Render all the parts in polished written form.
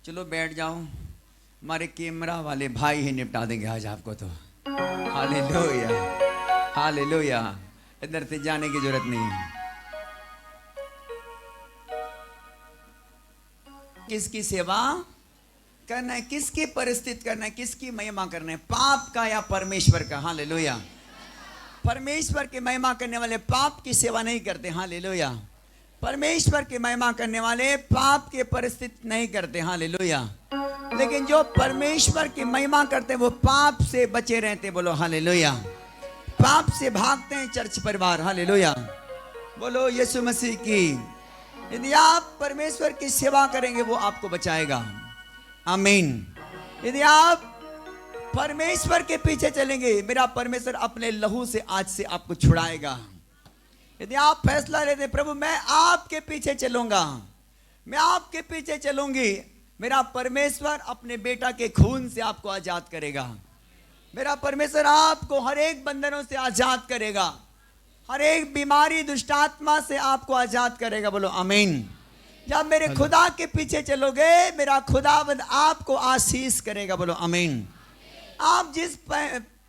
चलो बैठ जाओ, हमारे कैमरा वाले भाई ही निपटा देंगे आज आपको तो। Hallelujah, hallelujah. इधर से जाने की जरूरत नहीं है। किसकी सेवा करना है, किसकी परिस्थिति करना है, किसकी महिमा करना है, पाप का या परमेश्वर का? हालेलुया। परमेश्वर की महिमा करने वाले पाप की सेवा नहीं करते। हालेलुया। परमेश्वर की महिमा करने वाले पाप की परिस्थिति नहीं करते। हालेलुया। लेकिन जो परमेश्वर की महिमा करते वो पाप से बचे रहते। बोलो हालेलुया। पाप से भागते हैं चर्च परिवार। हालेलुया। बोलो यीशु मसीह की। यदि आप परमेश्वर की सेवा करेंगे वो आपको बचाएगा। आमीन। यदि आप परमेश्वर के पीछे चलेंगे, मेरा परमेश्वर अपने लहू से आज से आपको छुड़ाएगा। यदि आप फैसला लेते प्रभु मैं आपके पीछे चलूंगा, मैं आपके पीछे चलूंगी, मेरा परमेश्वर अपने बेटा के खून से आपको आजाद करेगा। मेरा परमेश्वर आपको हर एक बंधनों से आजाद करेगा, हर एक बीमारी दुष्टात्मा से आपको आजाद करेगा। बोलो आमीन। जब मेरे खुदा के पीछे चलोगे, मेरा खुदावंद आपको आशीष करेगा। बोलो आमीन। आप जिस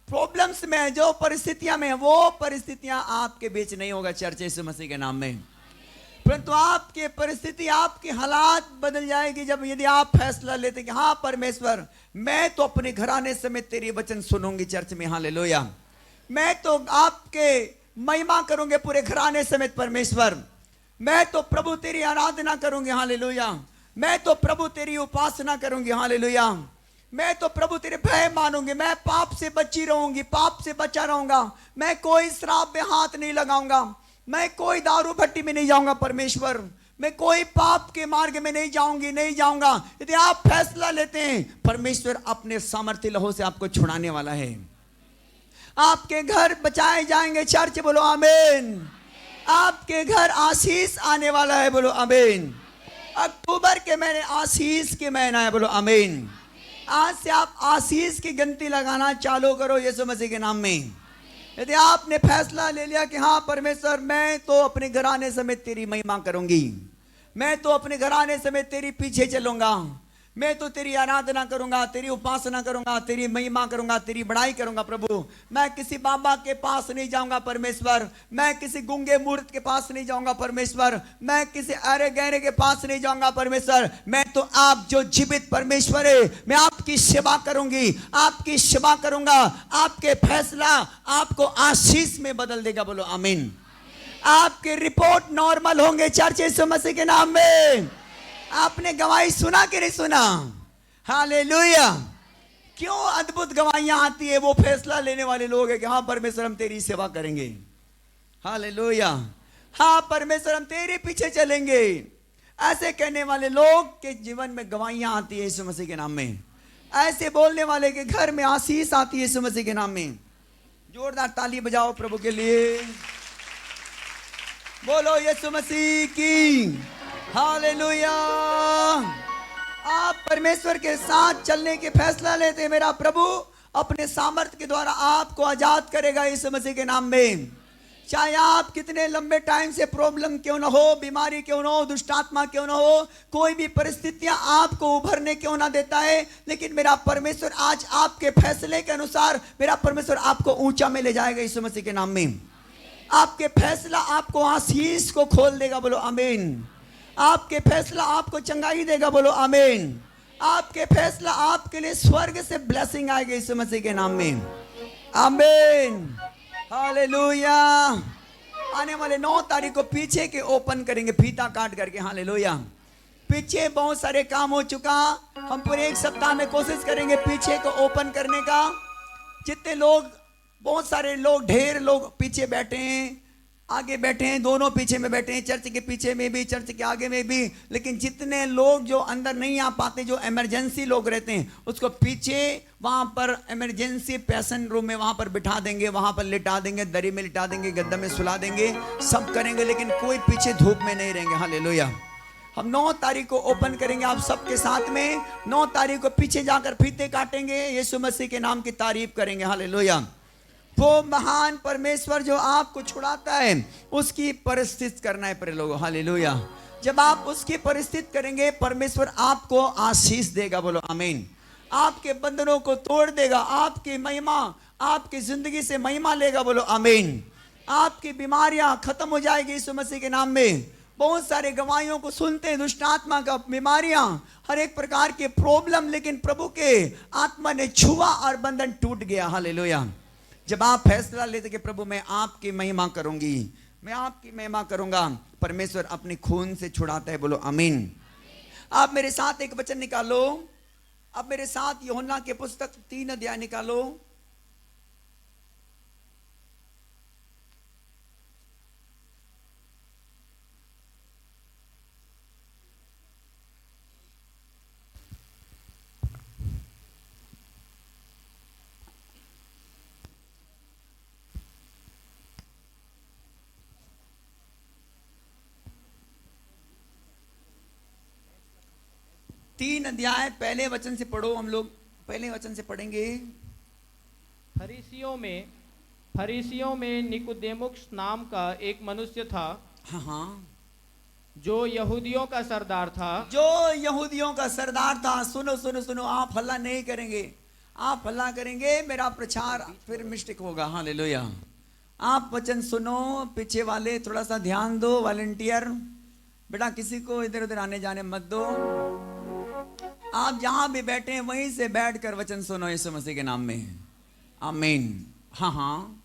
प्रॉब्लम्स में है, जो परिस्थितियां में है, वो परिस्थितियां आपके बीच नहीं होगा चर्च यीशु मसीह के नाम में। परंतु आपकी परिस्थिति, आपके हालात बदल जाएगी जब यदि आप फैसला लेते हैं कि हाँ परमेश्वर मैं तो अपने घराने समेत तेरी वचन सुनूंगी चर्च में। हालेलुया। मैं तो आपके महिमा करूंगे पूरे घराने समेत परमेश्वर। मैं तो प्रभु तेरी आराधना करूंगी। हालेलुया। मैं तो प्रभु तेरी उपासना करूंगी। हालेलुया। मैं तो प्रभु तेरे भय मानूंगी। मैं पाप से बची रहूंगी, पाप से बचा रहूंगा। मैं कोई शराब में हाथ नहीं लगाऊंगा, मैं कोई दारू भट्टी में नहीं जाऊंगा परमेश्वर, मैं कोई पाप के मार्ग में नहीं जाऊंगी, नहीं जाऊंगा। यदि आप फैसला लेते हैं, परमेश्वर अपने सामर्थ्य लहू से आपको छुड़ाने वाला है। आपके घर बचाए जाएंगे चर्च। बोलो आमीन। आपके घर आशीष आने वाला है। बोलो आमीन। अक्टूबर के महीने आशीष के महीना है। बोलो आमीन। आज से आप आशीष की गिनती लगाना चालू करो यीशु मसीह के नाम में। यदि आपने फैसला ले लिया कि हाँ परमेश्वर मैं तो अपने घराने समेत तेरी महिमा करूंगी, मैं तो अपने घराने समेत तेरी पीछे चलूंगा, मैं तो तेरी आराधना करूंगा, तेरी उपासना करूंगा, तेरी महिमा करूंगा, तेरी बड़ाई करूंगा। प्रभु मैं किसी बाबा के पास नहीं जाऊंगा परमेश्वर, मैं किसी गूंगे मूर्त के पास नहीं जाऊंगा परमेश्वर, मैं किसी अरे गहरे के पास नहीं जाऊंगा परमेश्वर। मैं तो आप जो जीवित परमेश्वर है, मैं आपकी सेवा करूंगी, आपकी सेवा करूंगा। आपके फैसला आपको आशीष में बदल देगा। बोलो आमीन। आपके रिपोर्ट नॉर्मल होंगे चर्च यीशु मसीह के नाम में। आपने गवाही सुना कि नहीं सुना? हालेलुया। क्यों अद्भुत गवाहियां आती है? वो फैसला लेने वाले लोग हैं कि हाँ परमेश्वर हम तेरी सेवा करेंगे। हालेलुया। हाँ परमेश्वर हम तेरे पीछे चलेंगे। ऐसे कहने वाले लोग के जीवन में गवाहियां आती है यीशु मसीह के नाम में। ऐसे बोलने वाले के घर में आशीष आती है यीशु मसीह के नाम में। जोरदार ताली बजाओ प्रभु के लिए। बोलो यीशु मसीह की। हालेलुया। आप परमेश्वर के साथ चलने के फैसला लेते, मेरा प्रभु अपने सामर्थ्य के द्वारा आपको आजाद करेगा यीशु मसीह के नाम में। चाहे आप कितने लंबे टाइम से प्रॉब्लम क्यों ना हो, बीमारी क्यों ना हो, दुष्टात्मा क्यों ना हो, कोई भी परिस्थितियां आपको उभरने क्यों ना देता है, लेकिन मेरा परमेश्वर आज आपके फैसले के अनुसार मेरा परमेश्वर आपको ऊंचा में ले जाएगा यीशु मसीह के नाम में। आपके फैसला आपको आशीष को खोल देगा। बोलो आमीन। आपके फैसला आपको चंगाई देगा। बोलो आमीन। आपके फैसला आपके लिए स्वर्ग से ब्लेसिंग आएगी यीशु मसीह के नाम में। आमीन। हालेलुया। आने वाले 9 तारीख को पीछे के ओपन करेंगे फीता काट करके। हालेलुया। पीछे बहुत सारे काम हो चुका, हम पूरे 1 सप्ताह में कोशिश करेंगे पीछे को ओपन करने का। जितने लोग, बहुत सारे लोग, ढेर लोग पीछे बैठे हैं, आगे बैठे हैं, दोनों पीछे में बैठे हैं, चर्च के पीछे में भी, चर्च के आगे में भी। लेकिन जितने लोग जो अंदर नहीं आ पाते, जो इमरजेंसी लोग रहते हैं, उसको पीछे वहां पर इमरजेंसी पेशेंट रूम में वहां पर बिठा देंगे, वहां पर लिटा देंगे, दरी में लिटा देंगे, गद्दा में सुला देंगे, सब करेंगे, लेकिन कोई पीछे धूप में नहीं रहेंगे। हालेलुया। हम 9 तारीख को ओपन करेंगे आप सबके साथ में। 9 तारीख को पीछे जाकर फीते काटेंगे, यीशु मसीह के नाम की तारीफ करेंगे। हालेलुया। वो महान परमेश्वर जो आपको छुड़ाता है, उसकी परिस्थिति करना है पर लोगों। हालेलुया। जब आप उसकी परिस्थिति करेंगे, परमेश्वर आपको आशीष देगा। बोलो आमीन। आपके बंधनों को तोड़ देगा, आपकी महिमा, आपकी जिंदगी से महिमा लेगा। बोलो आमीन। आपकी बीमारियां खत्म हो जाएगी यीशु मसीह के नाम में। बहुत सारे गवाहियों को सुनते हैं, दुष्ट आत्मा का बीमारियां, हर एक प्रकार के प्रॉब्लम, लेकिन प्रभु के आत्मा ने छुआ और बंधन टूट गया। हालेलुया। जब आप फैसला लेते कि प्रभु मैं आपकी महिमा करूंगी, मैं आपकी महिमा करूंगा, परमेश्वर अपने खून से छुड़ाता है। बोलो आमीन। आप मेरे साथ एक वचन निकालो। अब मेरे साथ यूहन्ना के पुस्तक 3 अध्याय निकालो। तीन अध्याय पहले वचन से पढ़ो। हम लोग पहले वचन से पढ़ेंगे। फरीसियों में निकोदेमुस नाम का एक मनुष्य था। हाँ, जो यहूदियों का सरदार था। जो यहूदियों का सरदार था। सुनो सुनो सुनो, आप हल्ला नहीं करेंगे। आप हल्ला करेंगे मेरा प्रचार फिर मिस्टेक होगा। हालेलुया। आप वचन सुनो, पीछे वाले थोड़ा सा ध्यान दो। वॉलंटियर बेटा, किसी को इधर उधर आने जाने मत दो। आप जहां भी बैठे हैं वहीं से बैठकर वचन सुनो यीशु मसीह के नाम में। आमीन। हाँ हाँ,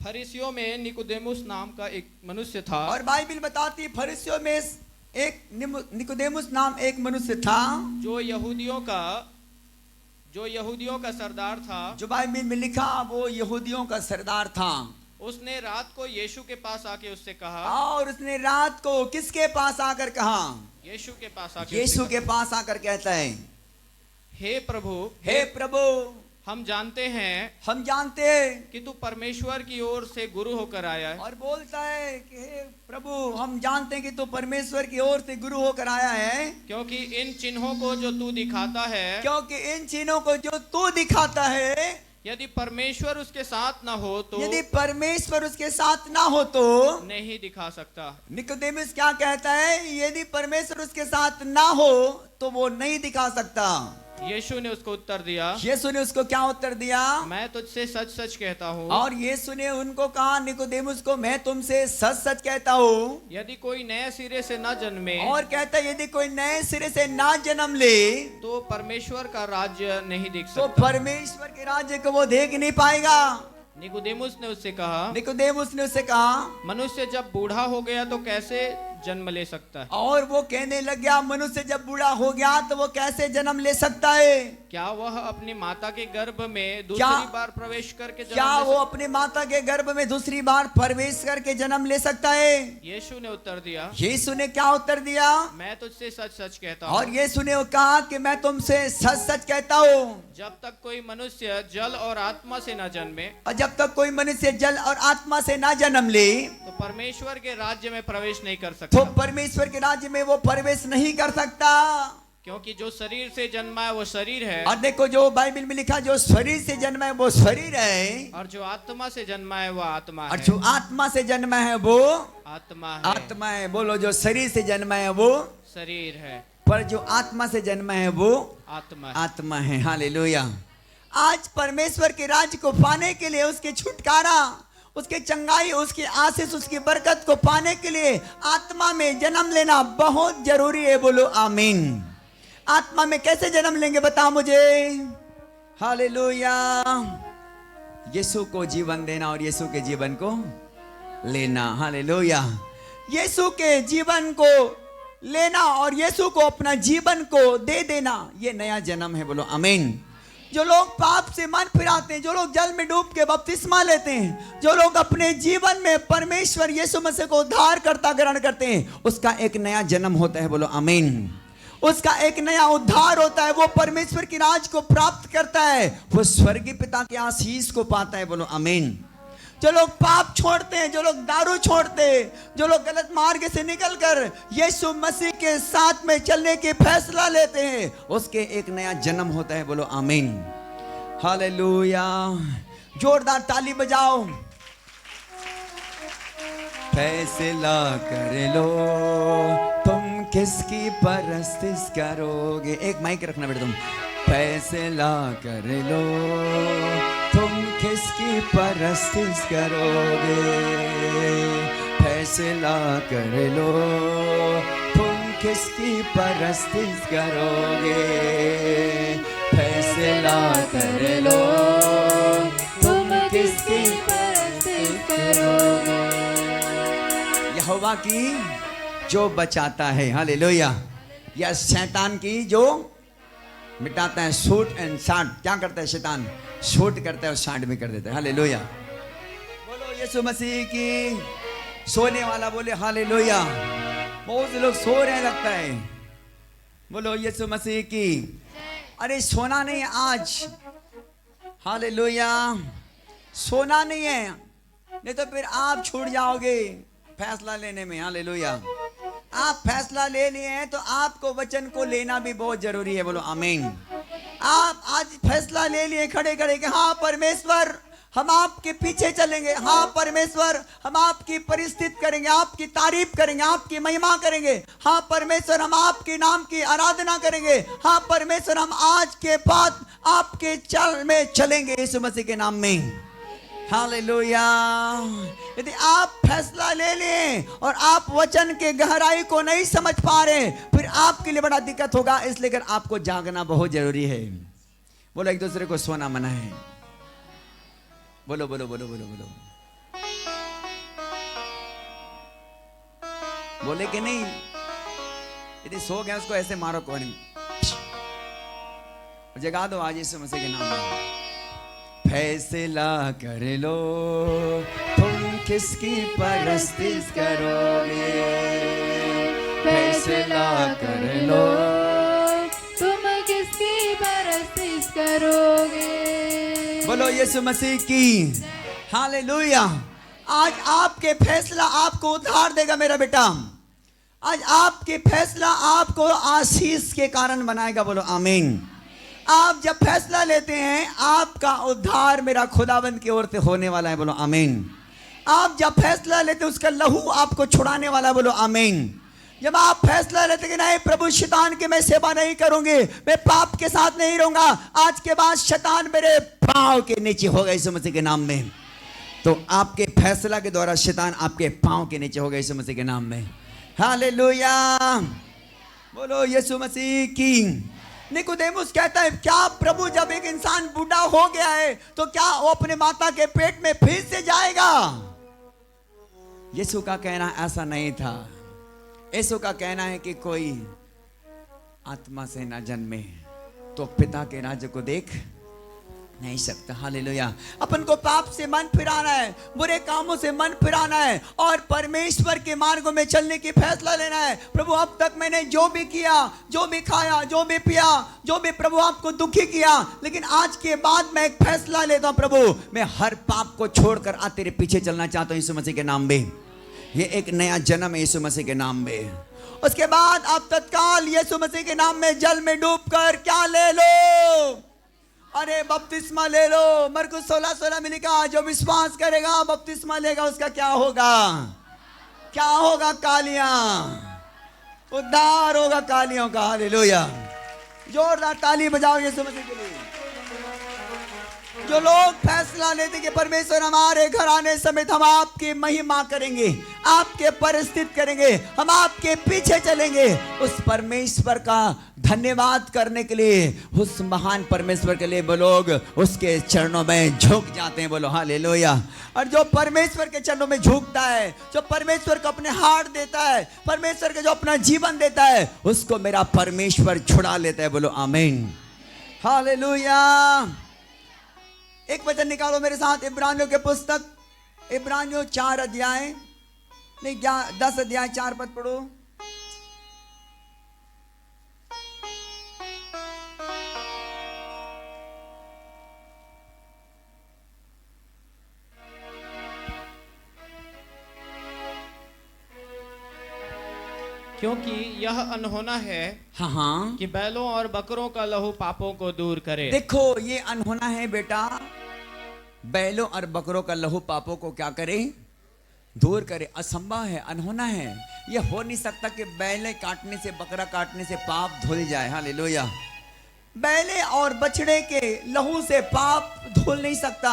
फरीसियों में निकोदेमुस नाम का एक मनुष्य था। और बाइबल बताती है फरीसियों में एक निकोदेमुस नाम एक मनुष्य था, जो यहूदियों का सरदार था। जो बाइबल में लिखा वो यहूदियों का सरदार था। उसने रात को यीशु के पास आके उससे कहा। और उसने रात को किसके पास आकर कहा? यीशु के पास आके। यीशु के पास आकर कहता है, हे प्रभु, हे प्रभु, हम जानते हैं कि तू परमेश्वर की ओर से गुरु होकर आया है। और बोलता है कि हे प्रभु, हम जानते हैं कि तू परमेश्वर की ओर से गुरु होकर आया है, क्योंकि इन चिन्हों को जो तू दिखाता है। क्योंकि इन चिन्हों को जो तू दिखाता है, यदि परमेश्वर उसके साथ ना हो तो, यदि परमेश्वर उसके साथ ना हो तो नहीं दिखा सकता। निकोदेमुस क्या कहता है? यदि परमेश्वर उसके साथ ना हो तो वो नहीं दिखा सकता। यीशु ने उसको उत्तर दिया। यीशु ने उसको क्या उत्तर दिया? मैं तुझसे सच सच कहता हूँ। और यीशु ने उनको कहा, निकोदेमुस को, मैं तुमसे सच सच कहता हूँ, यदि कोई नए सिरे से न जन्मे। और कहता है यदि कोई नए सिरे से ना जन्म ले तो परमेश्वर का राज्य नहीं देख सकता। तो परमेश्वर के राज्य को वो देख नहीं पाएगा। निकोदेमुस ने उससे कहा, मनुष्य जब बूढ़ा हो गया तो कैसे जन्म ले सकता है? और वो कहने लग गया, मनुष्य जब बूढ़ा हो गया तो वो कैसे जन्म ले सकता है? क्या वह अपनी माता के गर्भ में दूसरी बार प्रवेश करके अपनी माता के गर्भ में दूसरी बार प्रवेश करके जन्म ले सकता है? यीशु ने उत्तर दिया। यीशु ने क्या उत्तर दिया? मैं तुझसे सच सच कहता हूँ। और यीशु ने कहा कि मैं तुमसे सच सच कहता हूँ, जब तक कोई मनुष्य जल और आत्मा से न जन्मे, और जब तक कोई मनुष्य जल और आत्मा से ना जन्म ले तो परमेश्वर के राज्य में प्रवेश नहीं कर सकता। तो परमेश्वर के राज्य में वो प्रवेश नहीं कर सकता। क्योंकि जो शरीर से जन्मा है वो शरीर है। और देखो, जो बाइबल में लिखा, जो शरीर से जन्मा है वो शरीर है, और जो आत्मा से जन्मा है वो आत्मा है। और जो आत्मा से जन्मा है वो आत्मा है। बोलो, जो शरीर से जन्मा है वो शरीर है, पर जो आत्मा से जन्मा है वो आत्मा है। हालेलुया। आज परमेश्वर के राज्य को पाने के लिए, उसके छुटकारा, उसके चंगाई, उसकी आशीष, उसकी बरकत को पाने के लिए आत्मा में जन्म लेना बहुत जरूरी है। बोलो आमीन। आत्मा में कैसे जन्म लेंगे बताओ मुझे? हालेलुया। यीशु को जीवन देना और यीशु के जीवन को लेना। हालेलुया। यीशु के जीवन को लेना और यीशु को अपना जीवन को दे देना, ये नया जन्म है। बोलो आमीन। जो लोग पाप से मन फिराते हैं, जो लोग जल में डूब के बपतिस्मा लेते हैं, जो लोग अपने जीवन में परमेश्वर यीशु मसीह को उद्धार करता ग्रहण करते हैं, उसका एक नया जन्म होता है। बोलो आमीन। उसका एक नया उद्धार होता है। वो परमेश्वर की राज को प्राप्त करता है, वो स्वर्गीय पिता की आशीष को पाता है। बोलो आमीन। जो लोग पाप छोड़ते हैं, जो लोग दारू छोड़ते हैं, जो लोग गलत मार्ग से निकलकर यीशु मसीह के साथ में चलने के फैसला लेते हैं, उसके एक नया जन्म होता है। बोलो आमीन। हालेलुया। जोरदार ताली बजाओ। फैसला कर लो तुम किसकी परस्तिश करोगे। एक माइक रखना बेटा तुम। फैसला कर लो तुम किसकी परस्तिश करोगे। फैसला कर लो तुम किसकी परस्तिश करोगे। फैसला कर लो तुम किसकी परस्तिश करोगे। यहोवा की जो बचाता है, हालेलुया, या शैतान की जो मिटाता है। शूट एंड शाट, क्या करता है शैतान? शूट करता है और शाट भी कर देता है। हालेलुया, बोलो यीशु मसीह की। सोने वाला बोले हालेलुया। बहुत से लोग सो रहे लगता है। बोलो यीशु मसीह की। अरे सोना नहीं है आज, हालेलुया, सोना नहीं है, नहीं तो फिर आप छूट जाओगे फैसला लेने में। हालेलुया, आप फैसला ले लिए हैं तो आपको वचन को लेना भी बहुत जरूरी है। बोलो आमीन। आप आज फैसला ले लिए खड़े खड़े कि हाँ परमेश्वर हम आपके पीछे चलेंगे। हाँ परमेश्वर हम आपकी परिस्थिति करेंगे, आपकी तारीफ करेंगे, आपकी महिमा करेंगे। हाँ परमेश्वर हम आपके नाम की आराधना करेंगे। हाँ परमेश्वर हम आज के बाद आपके चल में चलेंगे यीशु मसीह के नाम में। हालेलुया। यदि आप फैसला ले लें और आप वचन के गहराई को नहीं समझ पा रहे, फिर आपके लिए बड़ा दिक्कत होगा। इसलिए कर आपको जागना बहुत जरूरी है। बोलो एक दूसरे को सोना मना है। बोलो बोलो बोलो बोलो बोलो, बोले कि नहीं? यदि सो गया उसको ऐसे मारो, कौन जगा दो आज यीशु मसीह के नाम में। फैसला कर लो तुम किसकी परस्तिश करोगे। फैसला कर लो तुम किसकी परस्तिश करोगे। बोलो यीशु मसीह की। हालेलुया। आज आपके फैसला आपको उद्धार देगा मेरा बेटा। आज आपके फैसला आपको आशीष के कारण बनाएगा। बोलो आमीन। आप जब फैसला लेते हैं आपका उद्धार मेरा खुदाबंद की ओर से होने वाला है। बोलो आमीन। आप जब फैसला लेते हैं उसका लहू आपको छुड़ाने वाला है। बोलो आमीन। जब आप फैसला लेते कि नहीं प्रभु शैतान की मैं सेवा नहीं करूंगी, मैं पाप के साथ नहीं रहूंगा, आज के बाद शैतान मेरे पांव के नीचे होगा यीशु मसीह के नाम में, तो आपके फैसला के द्वारा शैतान आपके पांव के नीचे होगा यीशु मसीह के नाम में। हालेलुया। बोलो यीशु मसीह की। निकोदेमुस कहता है क्या प्रभु जब एक इंसान बूढ़ा हो गया है तो क्या वो अपने माता के पेट में फिर से जाएगा? यीशु का कहना ऐसा नहीं था। यीशु का कहना है कि कोई आत्मा से ना जन्मे तो पिता के राज्य को देख नहीं सकता। हालेलुया। अपन को पाप से मन फिराना है, बुरे कामों से मन फिराना है और परमेश्वर के मार्गों में चलने की फैसला लेना है। प्रभु अब तक मैंने जो भी किया, जो भी खाया, जो भी पिया, जो भी प्रभु आपको दुखी किया, लेकिन आज के बाद मैं एक फैसला लेता हूं प्रभु मैं हर पाप को छोड़कर आज तेरे पीछे चलना चाहता हूं यीशु मसीह के नाम में। ये एक नया जन्म है यीशु मसीह के नाम में। उसके बाद आप तत्काल यीशु मसीह के नाम में जल में डूबकर क्या ले लो? अरे बपतिस्मा ले लो। मरकुस 16:16 में लिखा जो विश्वास करेगा बपतिस्मा लेगा उसका क्या होगा? क्या होगा? कालियां, उद्धार होगा कालियों का। हालेलुया। जोरदार ताली बजाओ यीशु मसीह के लिए। जो लोग फैसला लेते कि परमेश्वर हमारे घराने समेत हम आपकी महिमा करेंगे, आपके परिस्थिति करेंगे, हम आपके पीछे चलेंगे, उस परमेश्वर का धन्यवाद करने के लिए, उस महान परमेश्वर के लिए वो लोग उसके चरणों में झुक जाते हैं। बोलो हालेलुया। और जो परमेश्वर के चरणों में झुकता है, जो परमेश्वर को अपने हाथ देता है, परमेश्वर के जो अपना जीवन देता है, उसको मेरा परमेश्वर छुड़ा लेता है। बोलो आमीन। हालेलुया। एक वचन निकालो मेरे साथ, इब्रानियों के पुस्तक, इब्रानियों 4 अध्याय, नहीं 10 अध्याय 4 पद पढ़ो। क्योंकि यह अनहोना है हाँ कि बैलों और बकरों का लहू पापों को दूर करे। देखो ये अनहोना है बेटा। बैलों और बकरों का लहू पापों को क्या करे? दूर करे। असंभव है, अनहोना है। यह हो नहीं सकता कि बैले काटने से, बकरा काटने से पाप धुल जाए। हालेलुया। बैले और बछड़े के लहू से पाप धुल नहीं सकता।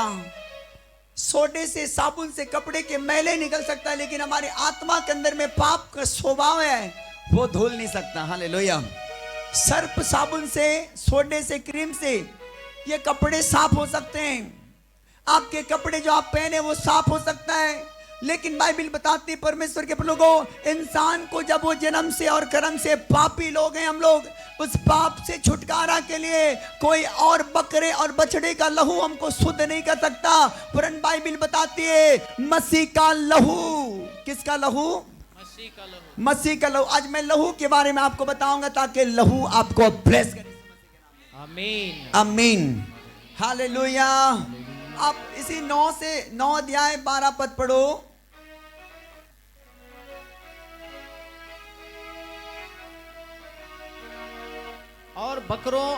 सोडे से, साबुन से कपड़े के मैले निकल सकता है, लेकिन हमारी आत्मा के अंदर में पाप का स्वभाव है, वो धुल नहीं सकता। हालेलुया। सर्फ साबुन से, सोडे से, क्रीम से ये कपड़े साफ हो सकते हैं। आपके कपड़े जो आप पहने वो साफ हो सकता है, लेकिन बाइबल बताती है परमेश्वर के लोगों, इंसान को जब वो जन्म से और कर्म से पापी लोग हैं हम लोग, उस पाप से छुटकारा के लिए कोई और बकरे और बछड़े का लहू हमको शुद्ध नहीं कर सकता। पुरानी बाइबल बताती है मसीह का लहू। किसका लहू? मसीह का लहू। मसीह का लहू। आज मैं लहू के बारे में आपको बताऊंगा ताकि लहू आपको ब्लेस करे। आमीन, आमीन, हालेलुया। आप इसी 9 अध्याय 12 पद पढ़ो। और बकरों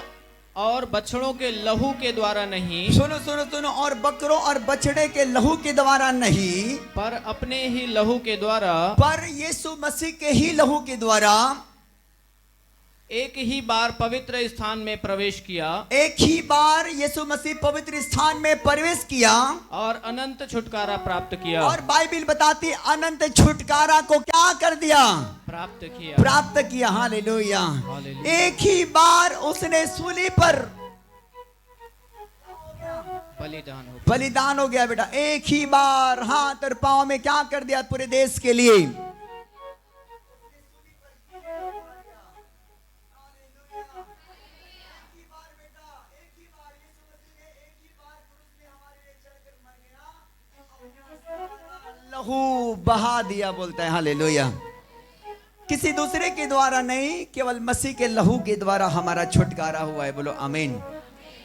और बछड़ों के लहू के द्वारा नहीं, सुनो सुनो सुनो, और बकरों और बछड़े के लहू के द्वारा नहीं, पर अपने ही लहू के द्वारा, पर यीशु मसीह के ही लहू के द्वारा एक ही बार पवित्र स्थान में प्रवेश किया, एक ही बार यीशु मसीह पवित्र स्थान में प्रवेश किया और अनंत छुटकारा प्राप्त किया। और बाइबल बताती अनंत छुटकारा को क्या कर दिया? प्राप्त किया, प्राप्त किया। हालेलुया। हालेलुया। एक ही बार उसने सूली पर बलिदान हो गया बेटा। एक ही बार हाथ और पांव में क्या कर दिया? पूरे देश के लिए। लहू बहा दिया, बोलता है। हालेलुया। किसी दूसरे के द्वारा नहीं, केवल मसीह के लहू के द्वारा हमारा छुटकारा हुआ है। बोलो आमीन।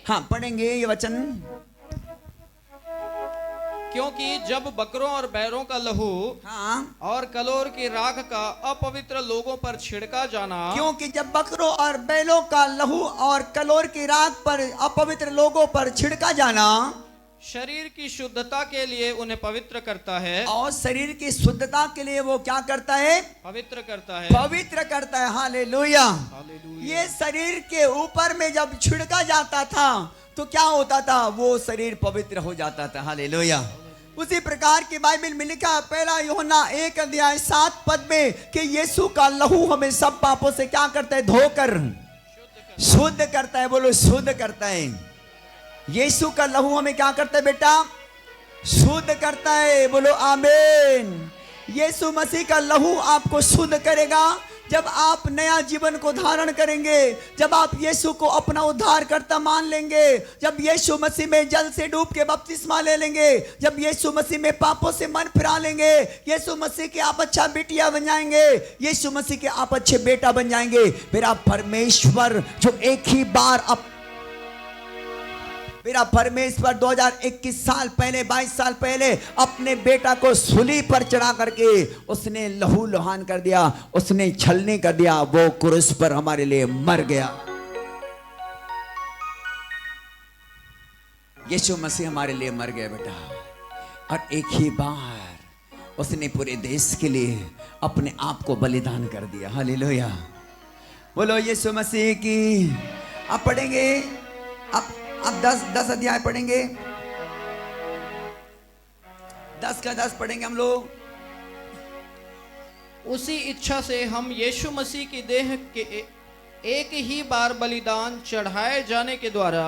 हाँ, पढ़ेंगे ये वचन। क्योंकि जब बकरों और बैलों का लहू हाँ, और कलोर की राख का अपवित्र लोगों पर छिड़का जाना, क्योंकि जब बकरों और बैलों का लहू और कलोर की राख पर अपवित्र लोगों पर छिड़का जाना शरीर की शुद्धता के लिए उन्हें पवित्र करता है, और शरीर की शुद्धता के लिए वो क्या करता है? पवित्र करता है, पवित्र करता है। हालेलुया। हालेलुया। ये शरीर के ऊपर में जब छिड़का जाता था तो क्या होता था? वो शरीर पवित्र हो जाता था। हालेलुया। उसी प्रकार की बाइबल में लिखा है, पहला यूहन्ना 1 अध्याय 7 पद में, कि यीशु का लहू हमें सब पापों से क्या करता है? धोकर शुद्ध करता है। बोलो शुद्ध करता है। यीशु का लहू हमें क्या करता है बेटा? शुद्ध करता है। बोलो आमीन। यीशु मसीह का लहू आपको शुद्ध करेगा जब आप नया जीवन को धारण करेंगे, जब आप यीशु को अपना उद्धारकर्ता मान लेंगे, जब यीशु मसीह में जल से डूब के बपतिस्मा ले लेंगे, जब यीशु मसीह में पापों से मन फिरा लेंगे, यीशु मसीह के आप अच्छा बेटिया बन जाएंगे, यीशु मसीह के आप अच्छे बेटा बन जाएंगे। मेरा परमेश्वर जो एक ही बार मेरा परमेश्वर 2021 साल पहले, 22 साल पहले अपने बेटा को सूली पर चढ़ा करके उसने लहू लुहान कर दिया, उसने छलनी कर दिया, वो क्रूस पर हमारे लिए मर गया। यीशु मसीह हमारे लिए मर गया बेटा, और एक ही बार उसने पूरे देश के लिए अपने आप को बलिदान कर दिया। हालेलुया। बोलो यीशु मसीह की। आप पढ़ेंगे, अब 10 अध्याय पढ़ेंगे, 10 का 10 पढ़ेंगे हम लोग। उसी इच्छा से हम यीशु मसीह की देह के एक ही बार बलिदान चढ़ाए जाने के द्वारा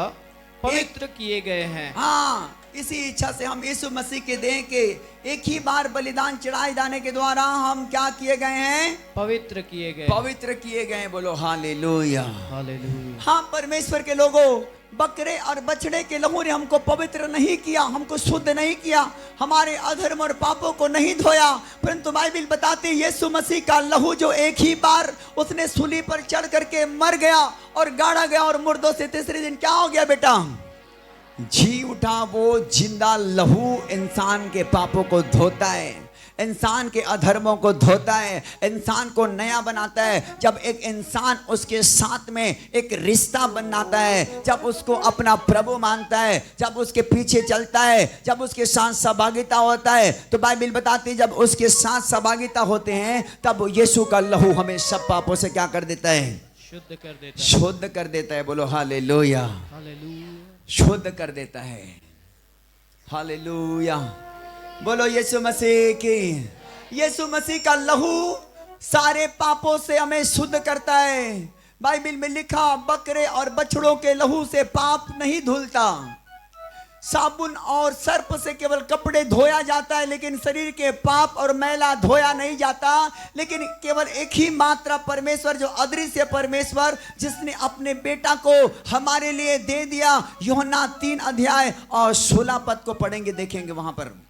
पवित्र किए गए हैं। हाँ, इसी इच्छा से हम यीशु मसीह के देह के एक ही बार बलिदान चढ़ाए जाने के द्वारा हम क्या किए गए हैं? पवित्र किए गए। पवित्र किए गए। बोलो हालेलुया। हालेलुया। हाँ, परमेश्वर के लोगों, बकरे और बछड़े के लहू ने हमको पवित्र नहीं किया, हमको शुद्ध नहीं किया, हमारे अधर्म और पापों को नहीं धोया, परंतु बाइबल बताती है यीशु मसीह का लहू जो एक ही बार उसने सूली पर चढ़ करके मर गया और गाड़ा गया, और मुर्दों से तीसरे दिन क्या हो गया बेटा? जी उठा। वो जिंदा लहू इंसान के पापों को धोता है। इंसान के अधर्मों को धोता है, इंसान को नया बनाता है। जब एक इंसान उसके साथ में एक रिश्ता बनाता है, जब उसको अपना प्रभु मानता है, जब उसके पीछे चलता है, जब उसके साथ सहभागिता होता है, तो बाइबल बताती है जब उसके साथ सहभागिता होते हैं तब यीशु का लहू हमें सब पापों से क्या कर देता है? शुद्ध कर देता है। शुद्ध कर देता है। बोलो हालेलुया। हालेलुया। शुद्ध कर देता है। हालेलुया। बोलो यीशु मसीह की। यीशु मसीह का लहू सारे पापों से हमें शुद्ध करता है। बाइबल में लिखा बकरे और बछड़ों के लहू से पाप नहीं धुलता। साबुन और सर्प से केवल कपड़े धोया जाता है, लेकिन शरीर के पाप और मैला धोया नहीं जाता। लेकिन केवल एक ही मात्रा परमेश्वर, जो अदृश्य परमेश्वर, जिसने अपने बेटा को हमारे लिए दे दिया। यूहन्ना 3 अध्याय और 16 पद को पढ़ेंगे, देखेंगे वहां पर।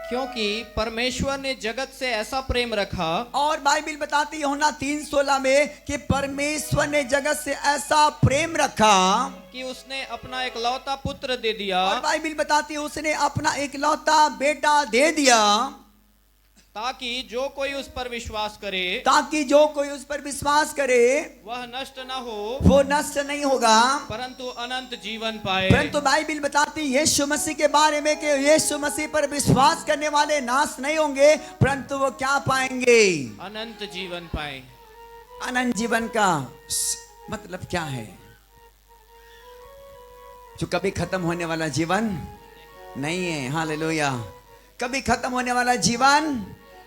क्योंकि परमेश्वर ने जगत से ऐसा प्रेम रखा, और बाइबल बताती है यूहन्ना 3:16 में कि परमेश्वर ने जगत से ऐसा प्रेम रखा कि उसने अपना एक लौता पुत्र दे दिया, और बाइबल बताती है उसने अपना इकलौता बेटा दे दिया, ताकि जो कोई उस पर विश्वास करे, ताकि जो कोई उस पर विश्वास करे वह नष्ट न हो, वो नष्ट नहीं होगा, परंतु अनंत जीवन पाए। परंतु बाइबल बताती है यीशु मसीह के बारे में कि यीशु मसीह पर विश्वास करने वाले नाश नहीं होंगे, परंतु वो क्या पाएंगे? अनंत जीवन पाए। अनंत जीवन का मतलब क्या है? जो कभी खत्म होने वाला जीवन नहीं है। हालेलुया। कभी खत्म होने वाला जीवन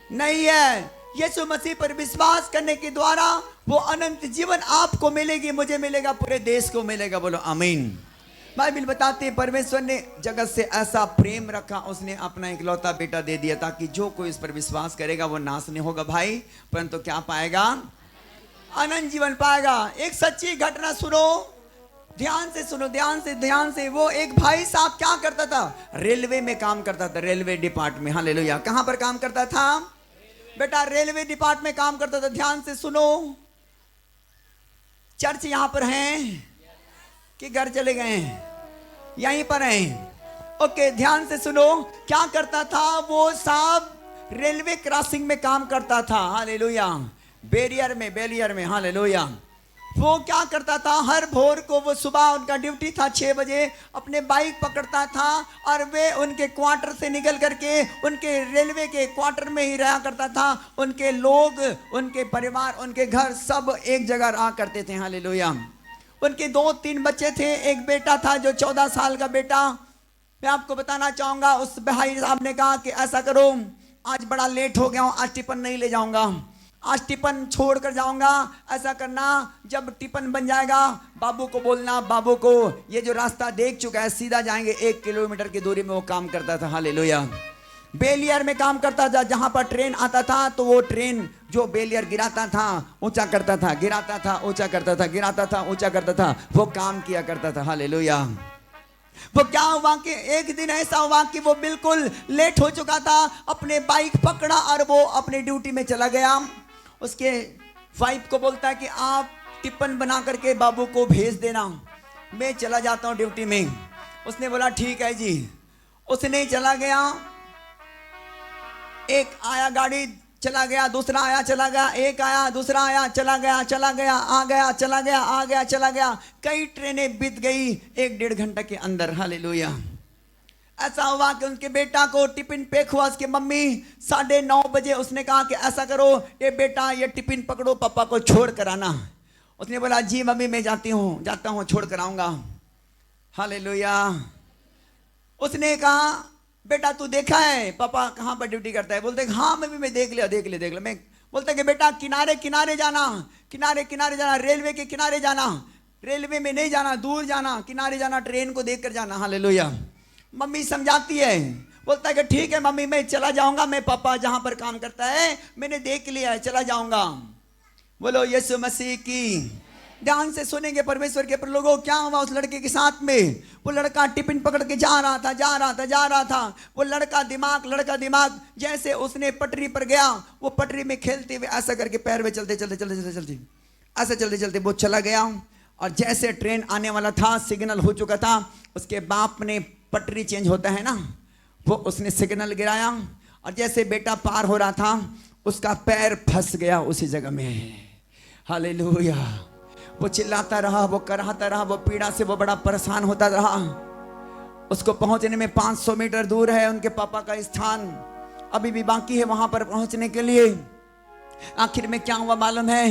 नहीं है। यीशु मसीह पर विश्वास करने के द्वारा वो अनंत जीवन आपको मिलेगी, मुझे मिलेगा, पूरे देश को मिलेगा। बोलो आमीन। बाइबल बताते हैं परमेश्वर ने जगत से ऐसा प्रेम रखा, उसने अपना इकलौता बेटा दे दिया, ताकि जो कोई इस पर विश्वास करेगा वो नाश नहीं होगा भाई, परंतु क्या पाएगा? अनंत जीवन पाएगा। एक सच्ची घटना सुनो, ध्यान से सुनो, ध्यान से। वो एक भाई साहब क्या करता था? रेलवे में काम करता था, रेलवे डिपार्टमेंट में। हालेलुया। कहां पर काम करता था बेटा? रेलवे डिपार्टमेंट में काम करता था। ध्यान से सुनो। चर्च यहां पर है कि घर चले गए हैं? यहीं पर हैं। ओके, ध्यान से सुनो। क्या करता था वो साहब? रेलवे क्रॉसिंग में काम करता था। हालेलुया। बैरियर में। हालेलुया। वो क्या करता था? हर भोर को वो सुबह, उनका ड्यूटी था 6 बजे, अपने बाइक पकड़ता था और वे उनके क्वार्टर से निकल करके उनके रेलवे के क्वार्टर में ही रहा करता था। उनके लोग, उनके परिवार, उनके घर सब एक जगह रहा करते थे। हालेलुया। उनके 2-3 बच्चे थे। एक बेटा था जो 14 साल का बेटा। मैं आपको बताना चाहूँगा, उस भाई साहब ने कहा कि ऐसा करो, आज बड़ा लेट हो गया हूँ, आज टिफिन नहीं ले जाऊँगा, आज टिफिन छोड़ कर जाऊंगा। ऐसा करना, जब टिफिन बन जाएगा बाबू को बोलना, बाबू को ये जो रास्ता देख चुका है, सीधा जाएंगे। 1 किलोमीटर की दूरी में वो काम करता था। हालेलुया। बेलियर में काम करता था। जहां पर ट्रेन आता था तो वो ट्रेन जो बेलियर गिराता था, ऊंचा करता था, गिराता था, ऊंचा करता था, गिराता था, ऊंचा करता था, वो काम किया करता था। हालेलुया। वो क्या हुआ कि एक दिन ऐसा हुआ कि वो बिल्कुल लेट हो चुका था, अपने बाइक पकड़ा और वो अपने ड्यूटी में चला गया। उसके वाइफ को बोलता है कि आप टिफिन बना करके बाबू को भेज देना, मैं चला जाता हूँ ड्यूटी में। उसने बोला ठीक है जी। उसने चला गया। एक आया, गाड़ी चला गया, दूसरा आया, चला गया, एक आया, दूसरा आया, चला गया, आ गया, चला गया, आ गया, चला गया। कई ट्रेनें बीत गई 1-1.5 घंटा के अंदर। हालेलुया। ऐसा हुआ कि उनके बेटा को टिफिन पैक हुआ। उसकी मम्मी 9:30 बजे उसने कहा कि ऐसा करो, ये बेटा ये टिफिन पकड़ो, पापा को छोड़ कर आना। उसने बोला जी मम्मी मैं जाता हूँ, छोड़ कर आऊंगा। हालेलुया। उसने कहा बेटा तू देखा है पापा कहाँ पर ड्यूटी करता है? बोलते हाँ मम्मी मैं देख लिया। मैं बोलता कि बेटा किनारे जाना, रेलवे के किनारे जाना, रेलवे में नहीं जाना, दूर जाना, किनारे जाना, ट्रेन को देख कर जाना। हालेलुया। मम्मी समझाती है। बोलता है कि ठीक है मम्मी मैं चला जाऊंगा, मैं पापा जहां पर काम करता है मैंने देख लिया है, चला जाऊंगा। बोलो यीशु मसीह की। ध्यान से सुनेंगे परमेश्वर के लोगों, क्या हुआ उस लड़के के साथ में? वो लड़का टिफिन पकड़ के जा रहा था। वो लड़का दिमाग जैसे उसने पटरी पर गया, वो पटरी में खेलते हुए ऐसा करके पैर में चलते वो चला गया। और जैसे ट्रेन आने वाला था, सिग्नल हो चुका था, उसके बाप ने, पटरी चेंज होता है ना, वो उसने सिग्नल गिराया और जैसे बेटा पार हो रहा था उसका पैर फंस गया उसी जगह में। हालेलुया। वो चिल्लाता रहा, वो कराहता रहा, वो पीड़ा से वो बड़ा परेशान होता रहा। उसको पहुंचने में 500 मीटर दूर है उनके पापा का स्थान, अभी भी बाकी है वहां पर पहुंचने के लिए। आखिर में क्या हुआ मालूम है,